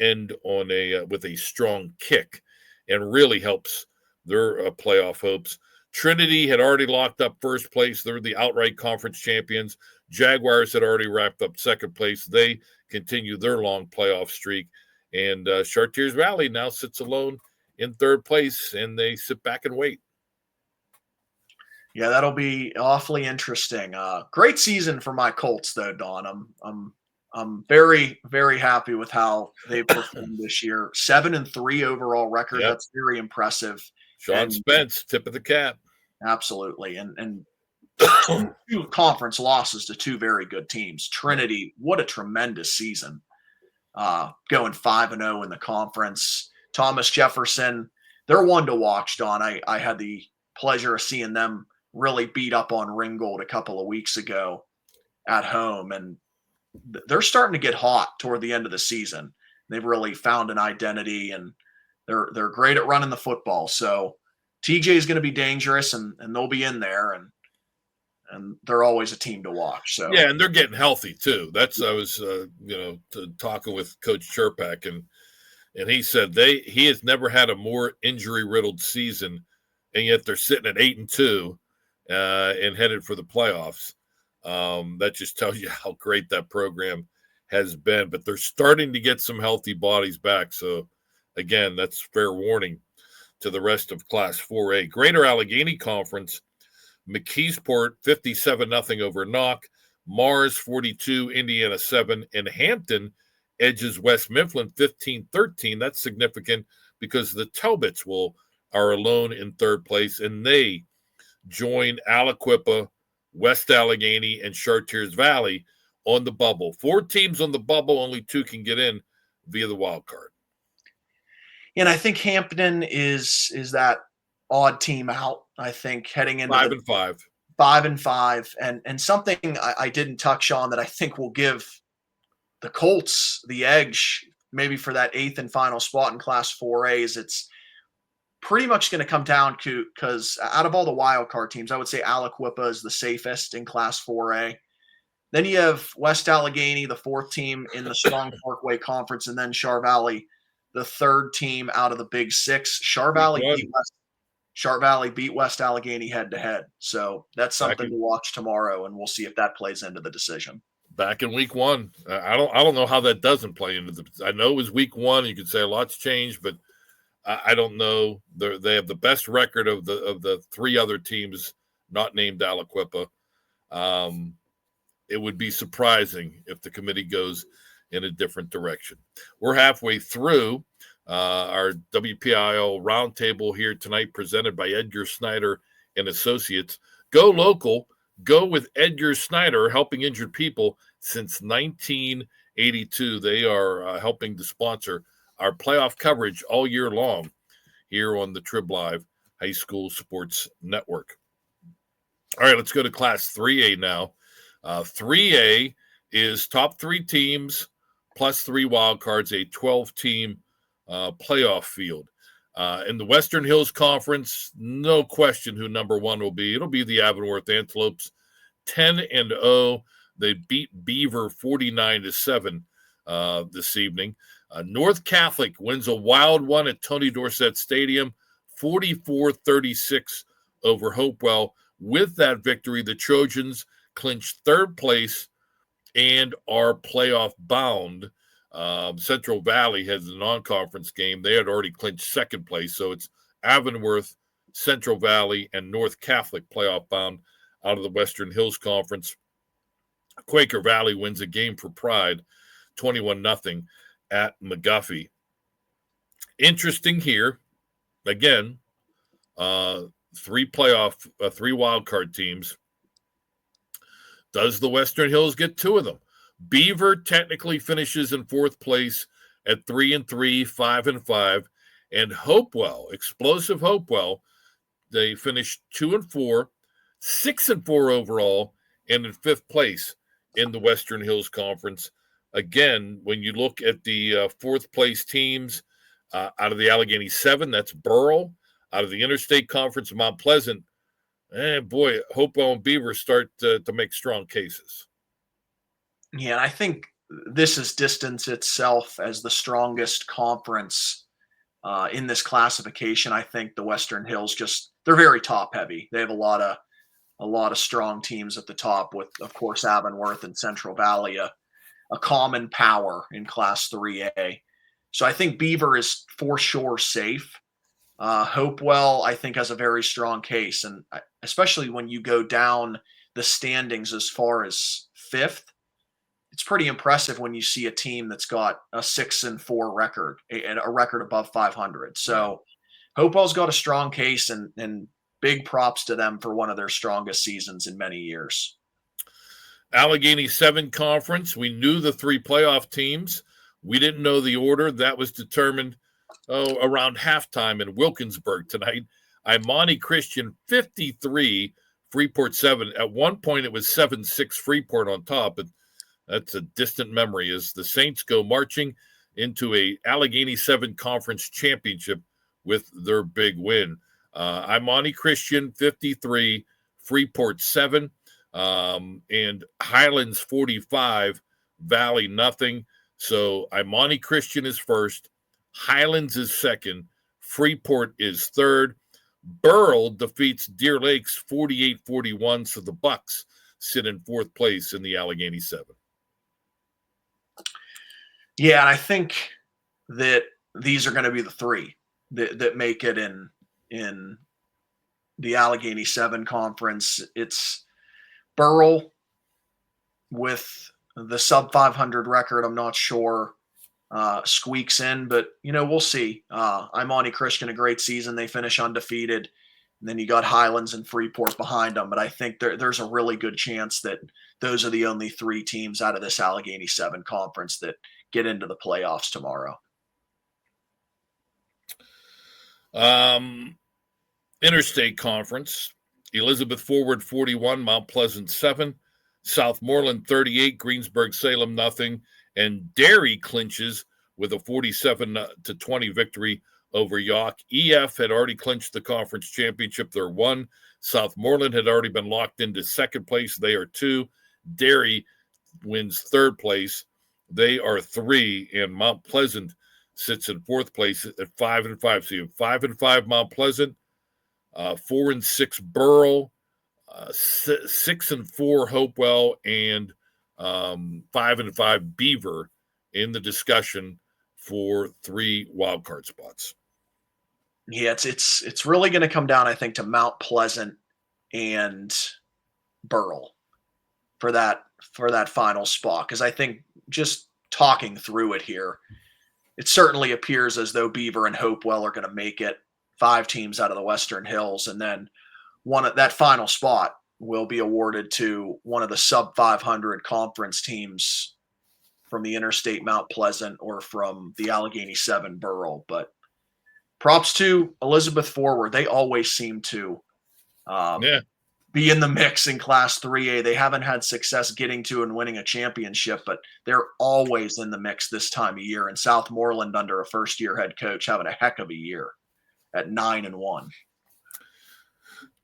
end on with a strong kick, and really helps their playoff hopes. Trinity had already locked up 1st place. They're the outright conference champions. Jaguars had already wrapped up 2nd place. They continue their long playoff streak. And Chartiers Valley now sits alone in 3rd place, and they sit back and wait. Yeah, that'll be awfully interesting. Great season for my Colts, though, Don. I'm very, very happy with how they performed this year. 7-3 overall record. Yep. That's very impressive. Sean Spence, tip of the cap. Absolutely. And 2 conference losses to 2 very good teams. Trinity, what a tremendous season. Going 5-0 in the conference. Thomas Jefferson, they're one to watch, Don. I had the pleasure of seeing them really beat up on Ringgold a couple of weeks ago at home, and they're starting to get hot toward the end of the season. They've really found an identity, and they're great at running the football. So TJ is going to be dangerous, and they'll be in there, and they're always a team to watch. So yeah, and they're getting healthy too. I was talking with Coach Cherpak, and he said he has never had a more injury riddled season, and yet they're sitting at 8-2 and headed for the playoffs. That just tells you how great that program has been, but they're starting to get some healthy bodies back. So, again, that's fair warning to the rest of Class 4A. Greater Allegheny Conference, McKeesport 57-0 over Knock, Mars 42, Indiana 7, and Hampton edges West Mifflin 15-13. That's significant because the Talbots are alone in third place, and they join Aliquippa, West Allegheny, and Chartiers Valley on the bubble. 4 teams on the bubble, only 2 can get in via the wild card. And I think Hampton is that odd team out. I think heading into 5-5. 5-5, and something I didn't touch on that I think will give the Colts the edge, maybe for that 8th and final spot in Class 4A, is it's pretty much going to come down to, because out of all the wild card teams, I would say Aliquippa is the safest in Class 4A. Then you have West Allegheny, the 4th team in the Strong Parkway Conference, and then Char Valley, the 3rd team out of the Big 6. Char Valley beat West Allegheny head-to-head. So that's something to watch tomorrow, and we'll see if that plays into the decision. Back in week 1. I don't know how that doesn't play into the – I know it was week 1. You could say a lot's changed, but I don't know. They have the best record of the 3 other teams not named Aliquippa. It would be surprising if the committee goes in a different direction. We're halfway through our WPIAL roundtable here tonight, presented by Edgar Snyder and Associates. Go local. Go with Edgar Snyder, helping injured people since 1982. They are helping to sponsor our playoff coverage all year long here on the Trib Live High School Sports Network. All right, let's go to Class 3A now. 3A is top 3 teams plus 3 wild cards, a 12-team playoff field. In the Western Hills Conference, no question who number 1 will be. It'll be the Avonworth Antelopes, 10-0. They beat Beaver 49-7 this evening. North Catholic wins a wild one at Tony Dorsett Stadium, 44-36 over Hopewell. With that victory, the Trojans clinched 3rd place and are playoff bound. Central Valley has a non-conference game. They had already clinched 2nd place, so it's Avonworth, Central Valley, and North Catholic playoff bound out of the Western Hills Conference. Quaker Valley wins a game for pride, 21-0 at McGuffey. Interesting here, again, 3 wild card teams. Does the Western Hills get 2 of them? Beaver technically finishes in 4th place at 3-3, 5-5, and Hopewell, explosive Hopewell, they finished 2-4, 6-4 overall, and in 5th place in the Western Hills Conference. Again, when you look at the 4th place teams out of the Allegheny 7, that's Burrell. Out of the Interstate Conference, Mount Pleasant, boy, Hopewell and Beaver start to make strong cases. Yeah, and I think this is distance itself as the strongest conference in this classification. I think the Western Hills they're very top heavy. They have a lot of strong teams at the top with, of course, Avonworth and Central Valley, a common power in Class 3A. So I think Beaver is for sure safe. Hopewell, I think, has a very strong case, and especially when you go down the standings as far as 5th, it's pretty impressive when you see a team that's got a 6-4 record and a record above 500. So Hopewell's got a strong case, and big props to them for one of their strongest seasons in many years. Allegheny 7 Conference, we knew the 3 playoff teams. We didn't know the order. That was determined around halftime in Wilkinsburg tonight. Imani Christian 53, Freeport 7. At one point, it was 7-6 Freeport on top, but that's a distant memory as the Saints go marching into a Allegheny 7 Conference championship with their big win. Imani Christian 53, Freeport 7, and Highlands 45, Valley nothing. So Imani Christian is first, Highlands is second, Freeport is third. Burrell defeats Deer Lakes 48-41, so the Bucks sit in 4th place in the Allegheny 7. Yeah, and I think that these are going to be the three that make it in the Allegheny 7 conference. It's Burrell with the sub 500 record. I'm not sure squeaks in, but we'll see. Imani Christian, a great season. They finish undefeated. And then you got Highlands and Freeport behind them. But I think there's a really good chance that those are the only three teams out of this Allegheny 7 conference that get into the playoffs tomorrow. Interstate Conference, Elizabeth Forward 41, Mount Pleasant 7, Southmoreland 38, Greensburg Salem nothing, and Derry clinches with a 47-20 victory over York. EF had already clinched the conference championship. They're 1. Southmoreland had already been locked into second place. They are 2. Derry wins third place. They are 3, and Mount Pleasant sits in fourth place at 5-5. So you have 5-5 Mount Pleasant, 4-6 Burrell, 6-4 Hopewell, and 5-5 Beaver in the discussion for 3 wildcard spots. Yeah, it's really going to come down, I think, to Mount Pleasant and Burrell for that final spot. Because I think just talking through it here, it certainly appears as though Beaver and Hopewell are going to make it. 5 teams out of the Western Hills, and then that final spot will be awarded to one of the sub 500 conference teams from the Interstate Mount Pleasant or from the Allegheny 7 Burrell. But props to Elizabeth Forward. They always seem to be in the mix in Class 3A. They haven't had success getting to and winning a championship, but they're always in the mix this time of year. And Southmoreland, under a first-year head coach, having a heck of a year at 9-1.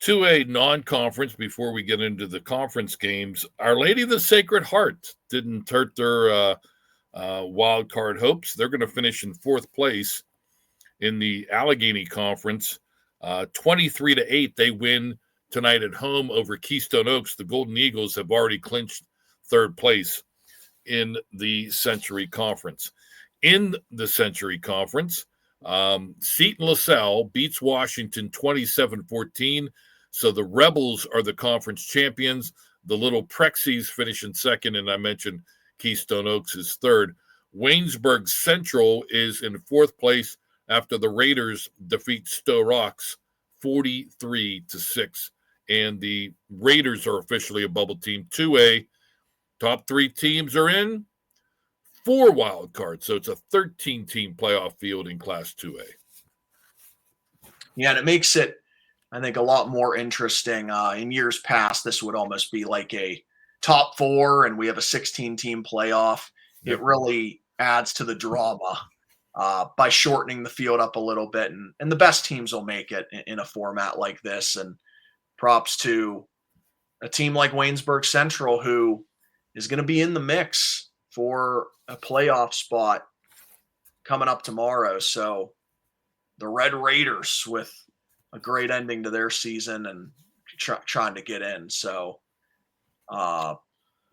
2A non-conference before we get into the conference games. Our Lady of the Sacred Heart didn't hurt their wild card hopes. They're going to finish in fourth place in the Allegheny Conference. 23-8, they win tonight at home over Keystone Oaks. The Golden Eagles have already clinched third place in the Century Conference. In the Century Conference, Seton LaSalle beats Washington 27-14. So the Rebels are the conference champions. The Little Prexies finish in second, and I mentioned Keystone Oaks is third. Waynesburg Central is in fourth place after the Raiders defeat Stowe Rocks 43-6. And the Raiders are officially a bubble team. 2A, top 3 teams are in. 4 wild cards, so it's a 13-team playoff field in Class 2A. Yeah, and it makes it, I think, a lot more interesting. In years past, this would almost be like a top 4, and we have a 16-team playoff. It really adds to the drama by shortening the field up a little bit, and the best teams will make it in a format like this. And props to a team like Waynesburg Central, who is going to be in the mix for a playoff spot coming up tomorrow. So the Red Raiders with a great ending to their season and trying to get in. So a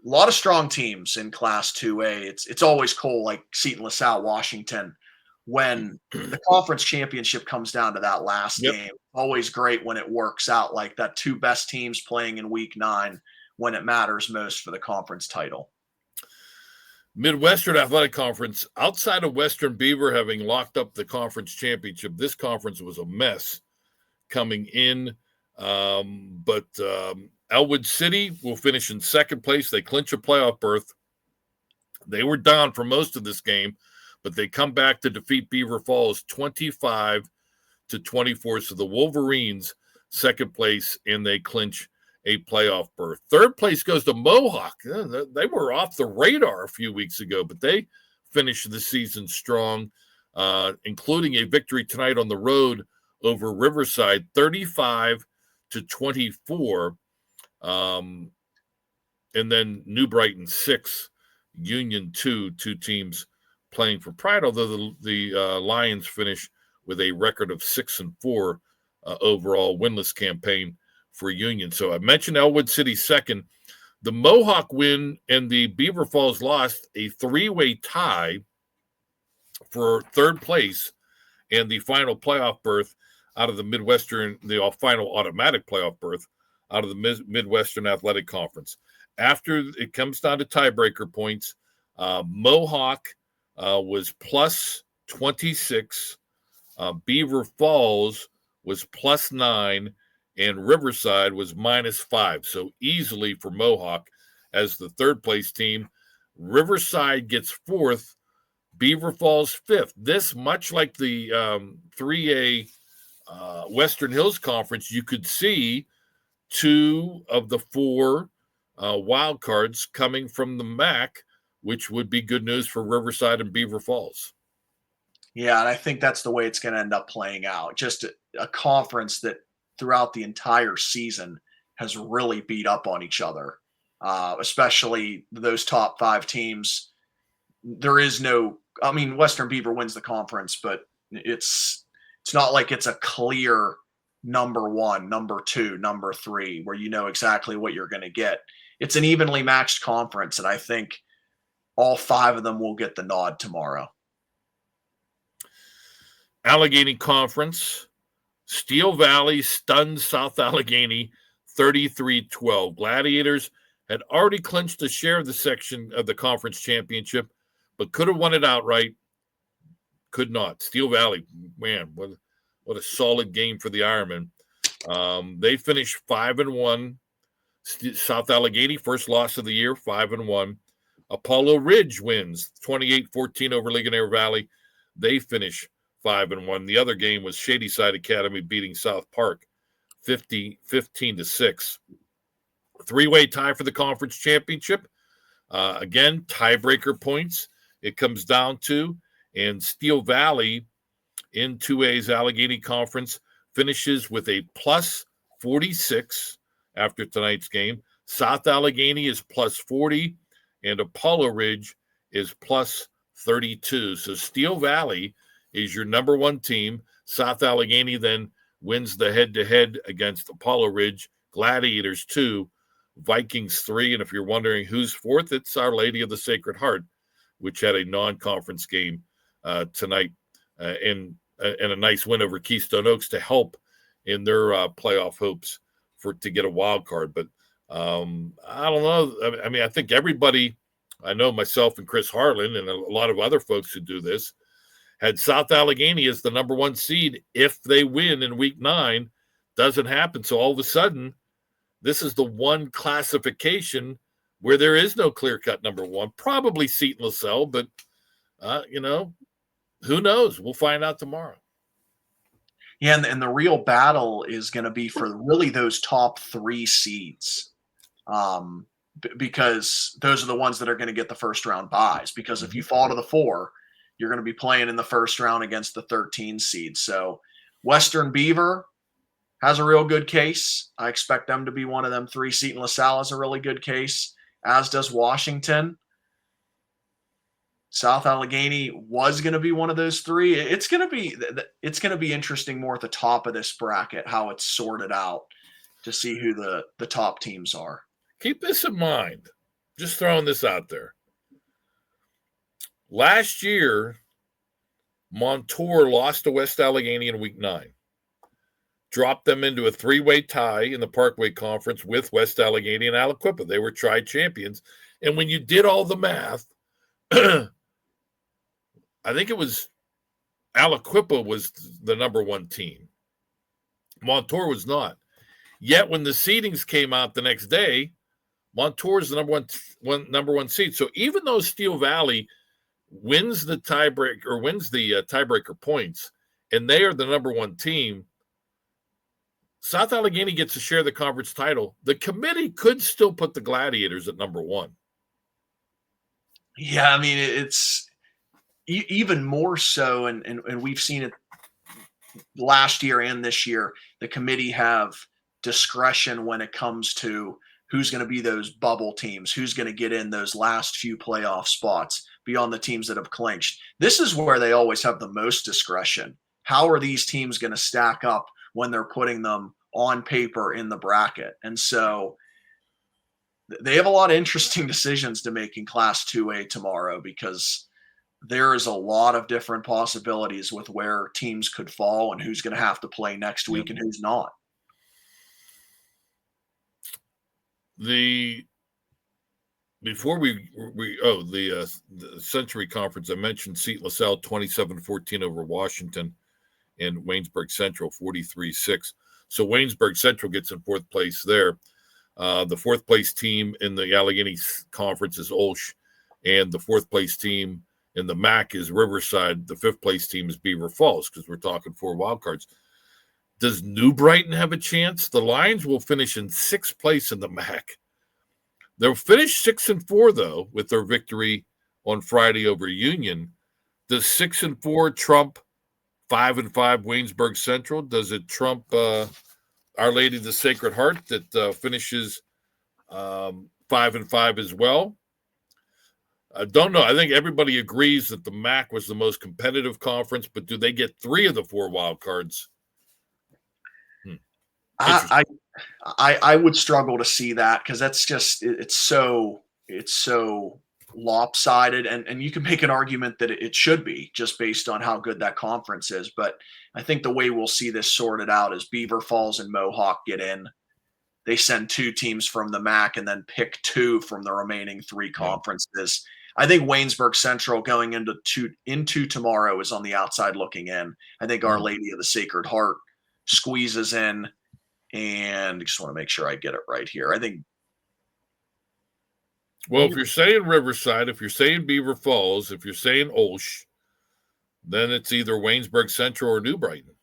lot of strong teams in Class 2A. It's always cool, like Seton LaSalle, Washington, when the conference championship comes down to that last game. Always great when it works out like that. 2 best teams playing in week 9 when it matters most for the conference title. Midwestern Athletic Conference, outside of Western Beaver having locked up the conference championship, this conference was a mess coming in. But Elwood City will finish in second place. They clinch a playoff berth. They were down for most of this game, but they come back to defeat Beaver Falls 25-24. So the Wolverines, second place, and they clinch a playoff berth. Third place goes to Mohawk. They were off the radar a few weeks ago, but they finished the season strong, including a victory tonight on the road over Riverside, 35-24. And then New Brighton 6, Union 2 teams playing for pride, although the Lions finish with a record of 6-4 overall winless campaign for Union. So I mentioned Elwood City second. The Mohawk win and the Beaver Falls loss, a 3-way tie for third place and the final playoff berth out of the Midwestern, the final automatic playoff berth out of the Midwestern Athletic Conference. After it comes down to tiebreaker points, Mohawk was plus 26, Beaver Falls was plus 9, and Riverside was minus 5. So easily for Mohawk as the third place team. Riverside gets fourth, Beaver Falls fifth. This, much like the 3A Western Hills Conference, you could see 2 of the 4 wild cards coming from the MAC, which would be good news for Riverside and Beaver Falls. Yeah, and I think that's the way it's going to end up playing out. Just a conference that throughout the entire season has really beat up on each other, especially those top 5 teams. There is no, I mean, Western Beaver wins the conference, but it's not like it's a clear number 1, number 2, number 3, where you know exactly what you're going to get. It's an evenly matched conference, and I think all 5 of them will get the nod tomorrow. Allegheny Conference, Steel Valley stunned South Allegheny 33-12. Gladiators had already clinched a share of the section of the conference championship, but could have won it outright. Could not. Steel Valley, man, what a solid game for the Ironmen. They finished 5-1. South Allegheny, first loss of the year, 5-1. Apollo Ridge wins 28-14 over Ligonier Valley. They finish 5-1. The other game was Shadyside Academy beating South Park 15-6. 3-way tie for the conference championship. Again, tiebreaker points it comes down to. And Steel Valley in 2A's Allegheny Conference finishes with a plus 46 after tonight's game. South Allegheny is plus 40, and Apollo Ridge is plus 32. So Steel Valley is your number 1 team. South Allegheny then wins the head-to-head against Apollo Ridge. Gladiators 2, Vikings 3. And if you're wondering who's fourth, it's Our Lady of the Sacred Heart, which had a non-conference game tonight and a nice win over Keystone Oaks to help in their playoff hopes to get a wild card. But I don't know. I mean, I think everybody, I know myself and Chris Harlan and a lot of other folks who do this, had South Allegheny as the number 1 seed if they win in week 9. Doesn't happen. So all of a sudden, this is the one classification where there is no clear-cut number 1. Probably Seton LaSalle, but, who knows? We'll find out tomorrow. Yeah, and the real battle is going to be for really those top 3 seeds, because those are the ones that are going to get the first-round buys. Because if you fall to the 4, you're going to be playing in the first round against the 13 seed. So Western Beaver has a real good case. I expect them to be one of them 3. Seton LaSalle has a really good case, as does Washington. South Allegheny was going to be one of those 3. It's going to be interesting more at the top of this bracket, how it's sorted out, to see who the top teams are. Keep this in mind. Just throwing this out there. Last year, Montour lost to West Allegheny in week 9. Dropped them into a 3-way tie in the Parkway Conference with West Allegheny and Aliquippa. They were tri-champions. And when you did all the math, I think it was Aliquippa was the number 1 team. Montour was not. Yet when the seedings came out the next day, Montour is the number one seed. So even though Steel Valley wins the tiebreaker or wins the tiebreaker points, and they are the number 1 team, South Allegheny gets to share the conference title. The committee could still put the Gladiators at number 1. Yeah, I mean, it's even more so, and we've seen it last year and this year. The committee have discretion when it comes to who's going to be those bubble teams, who's going to get in those last few playoff spots beyond the teams that have clinched. This is where they always have the most discretion. How are these teams going to stack up when they're putting them on paper in the bracket? And so they have a lot of interesting decisions to make in Class 2A tomorrow, because there is a lot of different possibilities with where teams could fall and who's going to have to play next week and who's not. Before the Century Conference, I mentioned Seton LaSalle 27-14 over Washington, and Waynesburg Central 43-6. So Waynesburg Central gets in fourth place there. The fourth place team in the Allegheny Conference is Olsh, and the fourth place team in the MAC is Riverside. The fifth place team is Beaver Falls, because we're talking 4 wild cards. Does New Brighton have a chance? The Lions will finish in 6th place in the MAC. They'll finish 6-4 though with their victory on Friday over Union. Does 6-4 trump 5-5 Waynesburg Central? Does it trump Our Lady of the Sacred Heart that finishes 5-5 as well? I don't know. I think everybody agrees that the MAC was the most competitive conference, but do they get 3 of the 4 wild cards? I would struggle to see that, because that's just it's so lopsided, and you can make an argument that it should be just based on how good that conference is. But I think the way we'll see this sorted out is Beaver Falls and Mohawk get in. They send 2 teams from the MAC and then pick 2 from the remaining 3 conferences. I think Waynesburg Central going into tomorrow is on the outside looking in. I think Our Lady of the Sacred Heart squeezes in. And I just want to make sure I get it right here. I think. Well, if you're saying Riverside, if you're saying Beaver Falls, if you're saying Olsh, then it's either Waynesburg Central or New Brighton.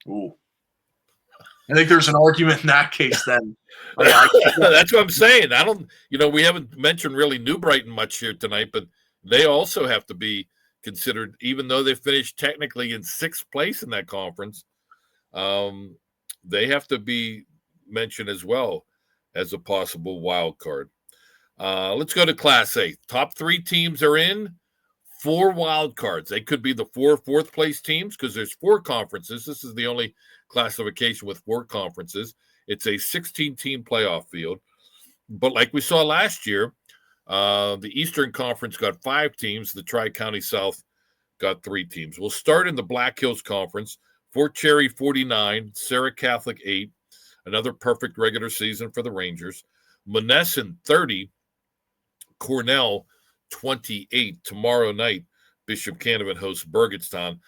Ooh. I think there's an argument in that case then. That's what I'm saying. We haven't mentioned really New Brighton much here tonight, but they also have to be considered, even though they finished technically in 6th place in that conference. They have to be mentioned as well as a possible wild card. Let's go to Class A. Top 3 teams are in, 4 wild cards. They could be the 4 fourth place teams, because there's 4 conferences. This is the only classification with 4 conferences. It's a 16-team playoff field. But like we saw last year, the Eastern Conference got 5 teams. The Tri-County South got 3 teams. We'll start in the Black Hills Conference. Fort Cherry 49, Sarah Catholic 8. Another perfect regular season for the Rangers. Monessen 30, Cornell 28. Tomorrow night, Bishop Canavan hosts Burgettstown.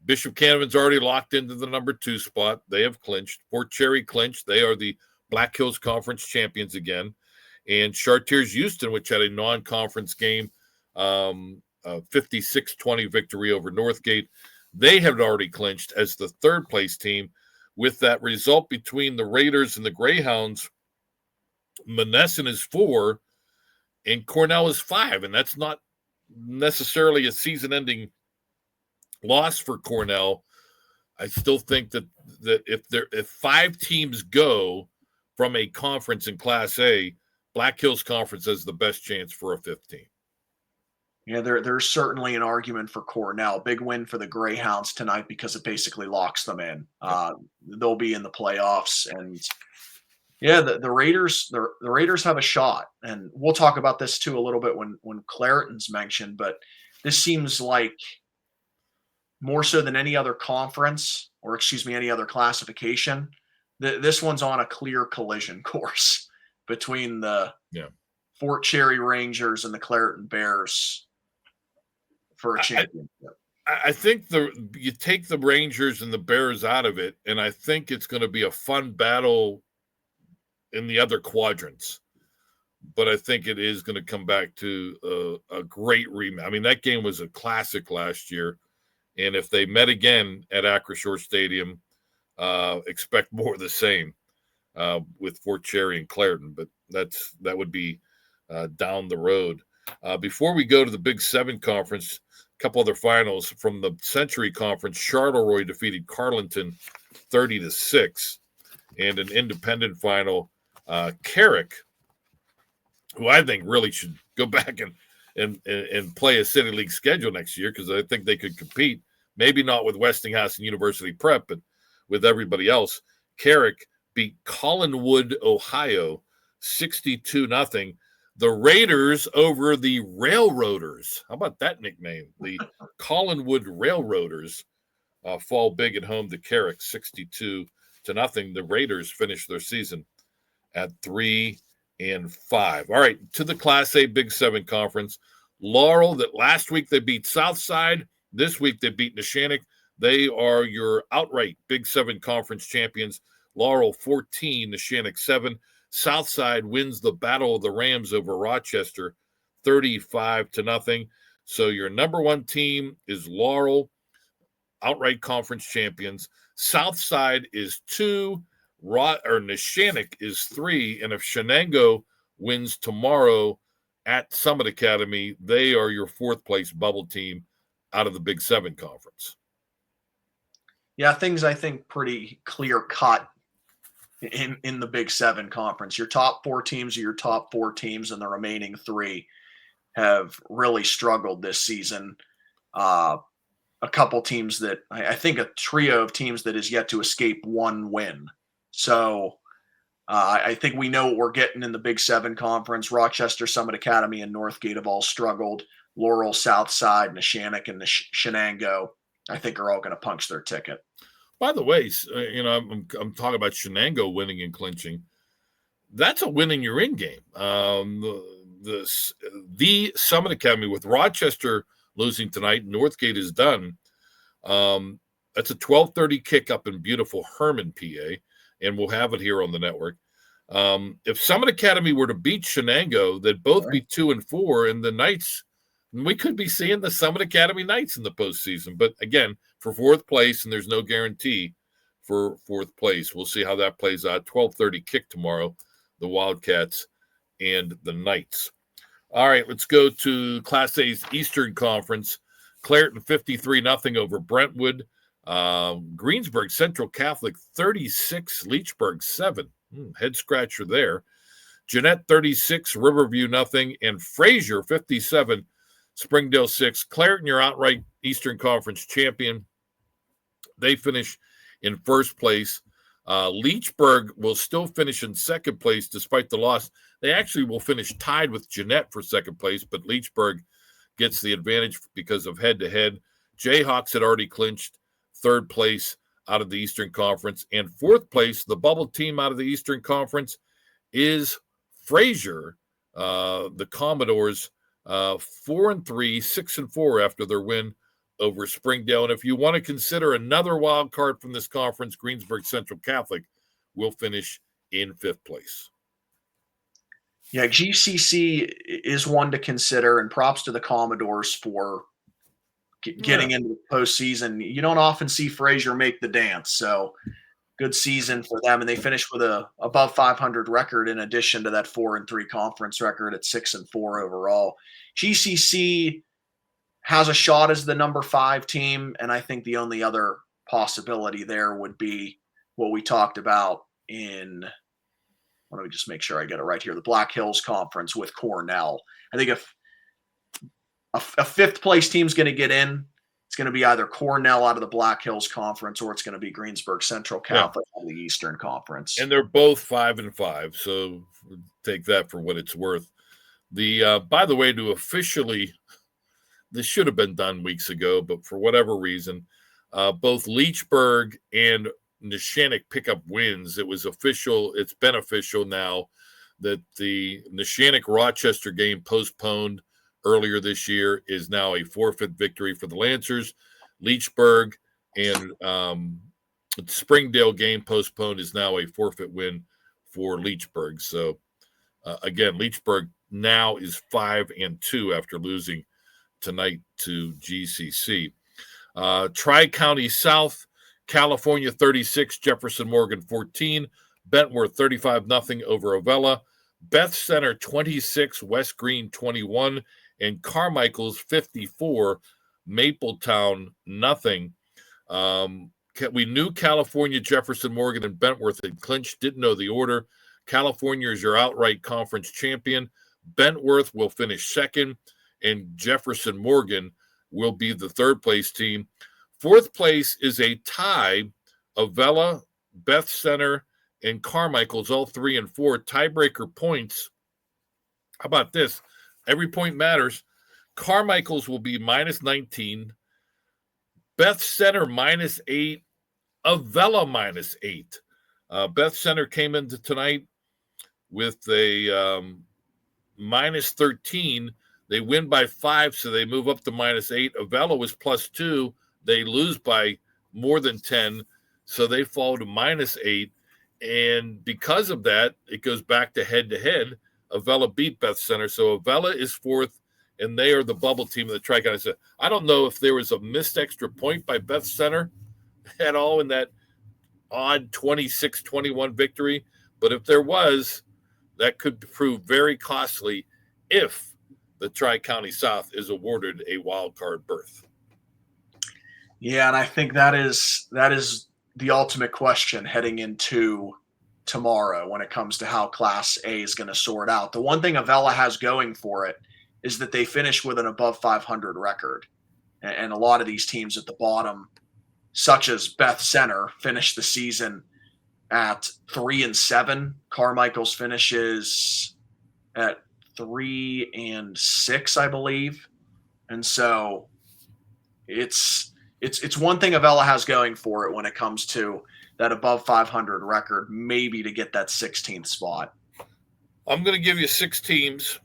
Bishop Canavan's already locked into the number 2 spot. They have clinched. Fort Cherry clinched. They are the Black Hills Conference champions again. And Chartiers Houston, which had a non-conference game, 56-20 victory over Northgate, they have already clinched as the 3rd place team. With that result between the Raiders and the Greyhounds, Monessen is 4 and Cornell is 5, and that's not necessarily a season-ending loss for Cornell. I still think that if 5 teams go from a conference in Class A, Black Hills Conference has the best chance for a 5th team. Yeah, there's certainly an argument for Cornell. Big win for the Greyhounds tonight because it basically locks them in. They'll be in the playoffs, and the Raiders have a shot. And we'll talk about this too a little bit when Clareton's mentioned. But this seems like more so than any other conference, or any other classification, this one's on a clear collision course between the Fort Cherry Rangers and the Clareton Bears for a championship. I think you take the Rangers and the Bears out of it, and I think it's going to be a fun battle in the other quadrants. But I think it is going to come back to a great rematch. I mean, that game was a classic last year, and if they met again at Acrisure Stadium, expect more of the same with Fort Cherry and Clareton. But that would be down the road. Before we go to the Big 7 conference, a couple other finals from the Century Conference. Charleroi defeated Carleton 30-6, and an independent final. Carrick, who I think really should go back and play a City League schedule next year, because I think they could compete. Maybe not with Westinghouse and University Prep, but with everybody else. Carrick beat Collinwood, Ohio, 62-0. The Raiders over the Railroaders. How about that nickname? The Collinwood Railroaders fall big at home to Carrick, 62-0. The Raiders finish their season at 3-5. All right, to the Class A Big 7 Conference. Laurel, that last week they beat Southside. This week they beat Neshannock. They are your outright Big 7 Conference champions. Laurel 14, Neshannock 7. Southside wins the Battle of the Rams over Rochester 35-0. So your number one team is Laurel, outright conference champions. Southside is 2, Neshannock is 3. And if Shenango wins tomorrow at Summit Academy, they are your 4th place bubble team out of the Big 7 Conference. Yeah, things I think pretty clear cut in the Big 7 Conference. Your top 4 teams are your top 4 teams, and the remaining 3 have really struggled this season. A couple teams that I think a trio of teams that is yet to escape one win. So I think we know what we're getting in the Big 7 Conference. Rochester, Summit Academy, and Northgate have all struggled. Laurel, Southside, Neshannock, and Shenango, I think, are all going to punch their ticket. By the way, I'm talking about Shenango winning and clinching. That's a winning you're in game. The Summit Academy with Rochester losing tonight, Northgate is done. That's a 12:30 kick up in beautiful Herman, PA, and we'll have it here on the network. If Summit Academy were to beat Shenango, they'd both be 2-4, and the Knights, we could be seeing the Summit Academy Knights in the postseason. But again, for 4th place, and there's no guarantee for 4th place. We'll see how that plays out. 12:30 kick tomorrow, the Wildcats and the Knights. All right, let's go to Class A's Eastern Conference. Clareton 53-0 over Brentwood. Greensburg Central Catholic 36, Leechburg 7. Head scratcher there. Jeanette 36, Riverview 0, and Fraser 57, Springdale 6. Clareton, your outright Eastern Conference champion. They finish in 1st place. Leechburg will still finish in 2nd place despite the loss. They actually will finish tied with Jeanette for 2nd place, but Leechburg gets the advantage because of head-to-head. Jayhawks had already clinched 3rd place out of the Eastern Conference. And 4th place, the bubble team out of the Eastern Conference, is Fraser, the Commodores, 4-3, 6-4 after their win over Springdale. And if you want to consider another wild card from this conference, Greensburg Central Catholic will finish in 5th place. Yeah, GCC is one to consider, and props to the Commodores for getting into the postseason. You don't often see Fraser make the dance, so good season for them. And they finished with a above 500 record in addition to that 4-3 conference record at 6-4 overall. GCC has a shot as the number 5 team, and I think the only other possibility there would be what we talked about in – let me just make sure I get it right here. The Black Hills Conference with Cornell. I think if a 5th place team's going to get in, it's going to be either Cornell out of the Black Hills Conference or it's going to be Greensburg Central Catholic out of the Eastern Conference. And they're both 5-5, so take that for what it's worth. By the way, to officially, this should have been done weeks ago, but for whatever reason, both Leechburg and Neshannock pick up wins. It was official. It's been official now that the Neshannock-Rochester game postponed earlier this year is now a forfeit victory for the Lancers. Leechburg and Springdale game postponed is now a forfeit win for Leechburg. So, again, Leechburg now is 5-2 after losing tonight to GCC. Tri-County South, California 36, Jefferson Morgan 14, Bentworth 35-0 over Avella, Beth Center 26, West Green 21, and Carmichael's 54, Mapletown 0. We knew California, Jefferson Morgan, and Bentworth had clinched, didn't know the order. California is your outright conference champion. Bentworth will finish 2nd, and Jefferson Morgan will be the 3rd place team. 4th place is a tie. Avella, Beth Center, and Carmichael's all 3 and 4. Tiebreaker points How about this? Every point matters. Carmichael's will be minus 19. Beth Center minus 8. Avella minus 8. Beth Center came into tonight with a minus 13. They win by 5, so they move up to minus 8. Avella was plus 2. They lose by more than 10, so they fall to minus 8. And because of that, it goes back to head-to-head. Avella beat Beth Center, so Avella is 4th, and they are the bubble team of the Tri-County. I don't know if there was a missed extra point by Beth Center at all in that odd 26-21 victory, but if there was, that could prove very costly if the Tri-County South is awarded a wild card berth. Yeah, and I think that is the ultimate question heading into tomorrow when it comes to how Class A is going to sort out. The one thing Avella has going for it is that they finish with an above 500 record. And a lot of these teams at the bottom, such as Beth Center, finish the season at 3-7. Carmichael's finishes at 3-6, I believe. And so it's one thing Avella has going for it when it comes to that above 500 record, maybe to get that 16th spot. I'm going to give you 6 teams.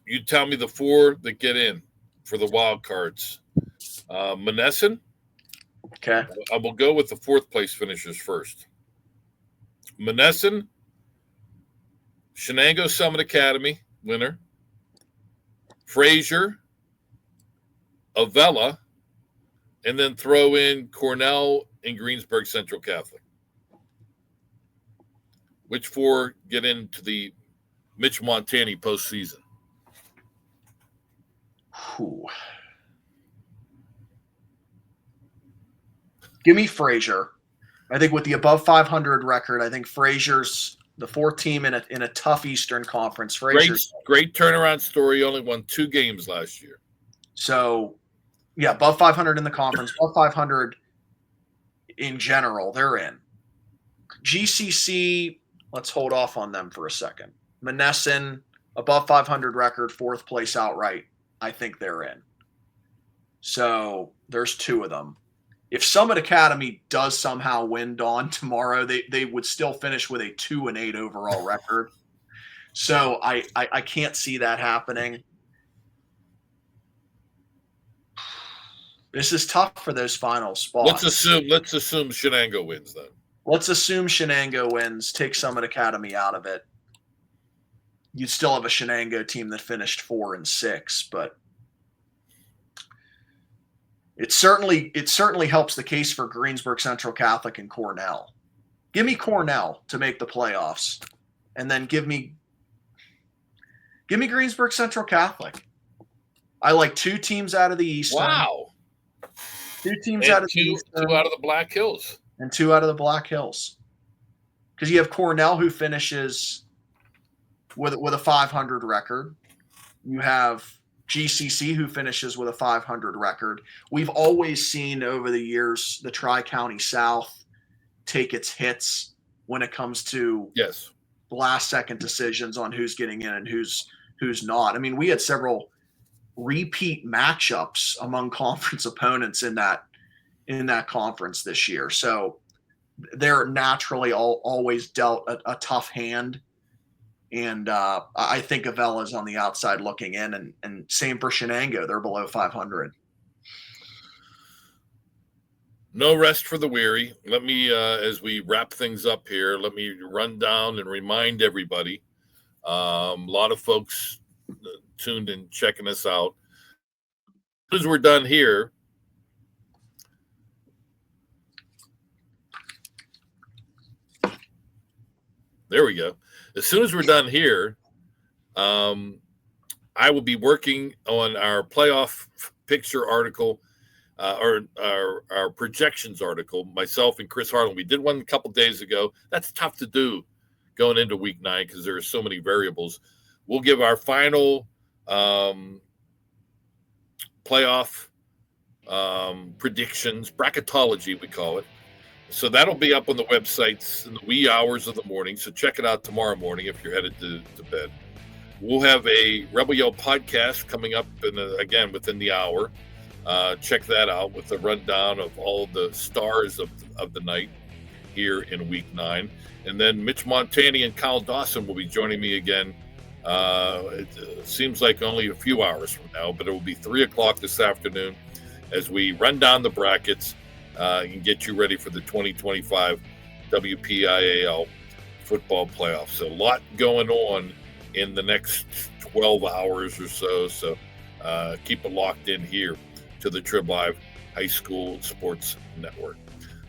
You tell me the 4 that get in for the wild cards. Monessen. Okay. I will go with the 4th place finishers first. Monessen, Shenango Summit Academy winner, Fraser, Avella, and then throw in Cornell and Greensburg Central Catholic. Which 4 get into the Mitch Montani postseason? Ooh. Give me Fraser. I think with the above 500 record, I think Fraser's the 4th team in a tough Eastern Conference. Fraser's great turnaround story. Only won 2 games last year. So, yeah, above 500 in the conference, above 500 in general, they're in. GCC, let's hold off on them for a second. Monessen, above 500 record, 4th place outright. I think they're in. So there's 2 of them. If Summit Academy does somehow win Dawn tomorrow, they would still finish with a 2-8 overall record. So I can't see that happening. This is tough for those final spots. Let's assume Shenango wins then. Let's assume Shenango wins. Take Summit Academy out of it. You'd still have a Shenango team that finished 4-6, but it certainly helps the case for Greensburg Central Catholic and Cornell. Give me Cornell to make the playoffs, and then give me Greensburg Central Catholic. I like 2 teams out of the Eastern. Wow. 2 teams out of the Eastern. 2 out of the Black Hills. And 2 out of the Black Hills. Because you have Cornell, who finishes with a 500 record. You have GCC, who finishes with a 500 record. We've always seen over the years the Tri-County South take its hits when it comes to last-second decisions on who's getting in and who's not. I mean, we had several repeat matchups among conference opponents in that conference this year. So they're naturally always dealt a tough hand. And I think Avella's on the outside looking in, and same for Shenango. They're below 500. No rest for the weary. Let me, as we wrap things up here, let me run down and remind everybody. A lot of folks tuned in, checking us out. As we're done here, there we go. As soon as we're done here, I will be working on our playoff picture article, or our projections article, myself and Chris Harlan. We did one a couple days ago. That's tough to do going into week 9 because there are so many variables. We'll give our final playoff predictions, bracketology we call it. So that'll be up on the websites in the wee hours of the morning. So check it out tomorrow morning if you're headed to bed. We'll have a Rebel Yell podcast coming up again within the hour. Check that out with a rundown of all the stars of the night here in Week 9. And then Mitch Montani and Kyle Dawson will be joining me again. It seems like only a few hours from now, but it will be 3 o'clock this afternoon as we run down the brackets and get you ready for the 2025 WPIAL football playoffs. So a lot going on in the next 12 hours or so. So keep it locked in here to the Trib Live High School Sports Network.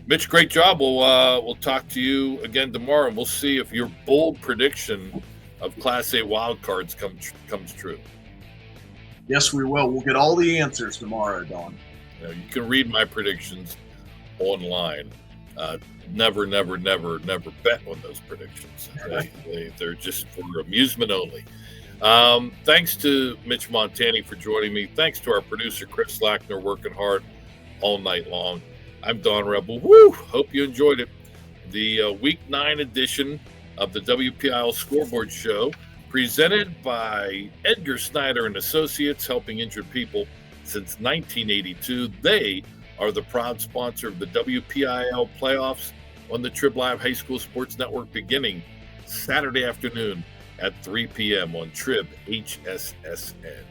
Mitch, great job. We'll talk to you again tomorrow, and we'll see if your bold prediction of Class A wildcards comes true. Yes, we will. We'll get all the answers tomorrow, Don. You can read my predictions online. Never bet on those predictions. They're just for amusement only. Thanks to Mitch Montani for joining me. Thanks to our producer, Chris Lackner, working hard all night long. I'm Don Rebel. Woo! Hope you enjoyed it. The Week 9 edition of the WPIAL Scoreboard Show, presented by Edgar Snyder and Associates, helping injured people since 1982. They are the proud sponsor of the WPIAL playoffs on the Trib Live High School Sports Network beginning Saturday afternoon at 3 p.m. on Trib HSSN.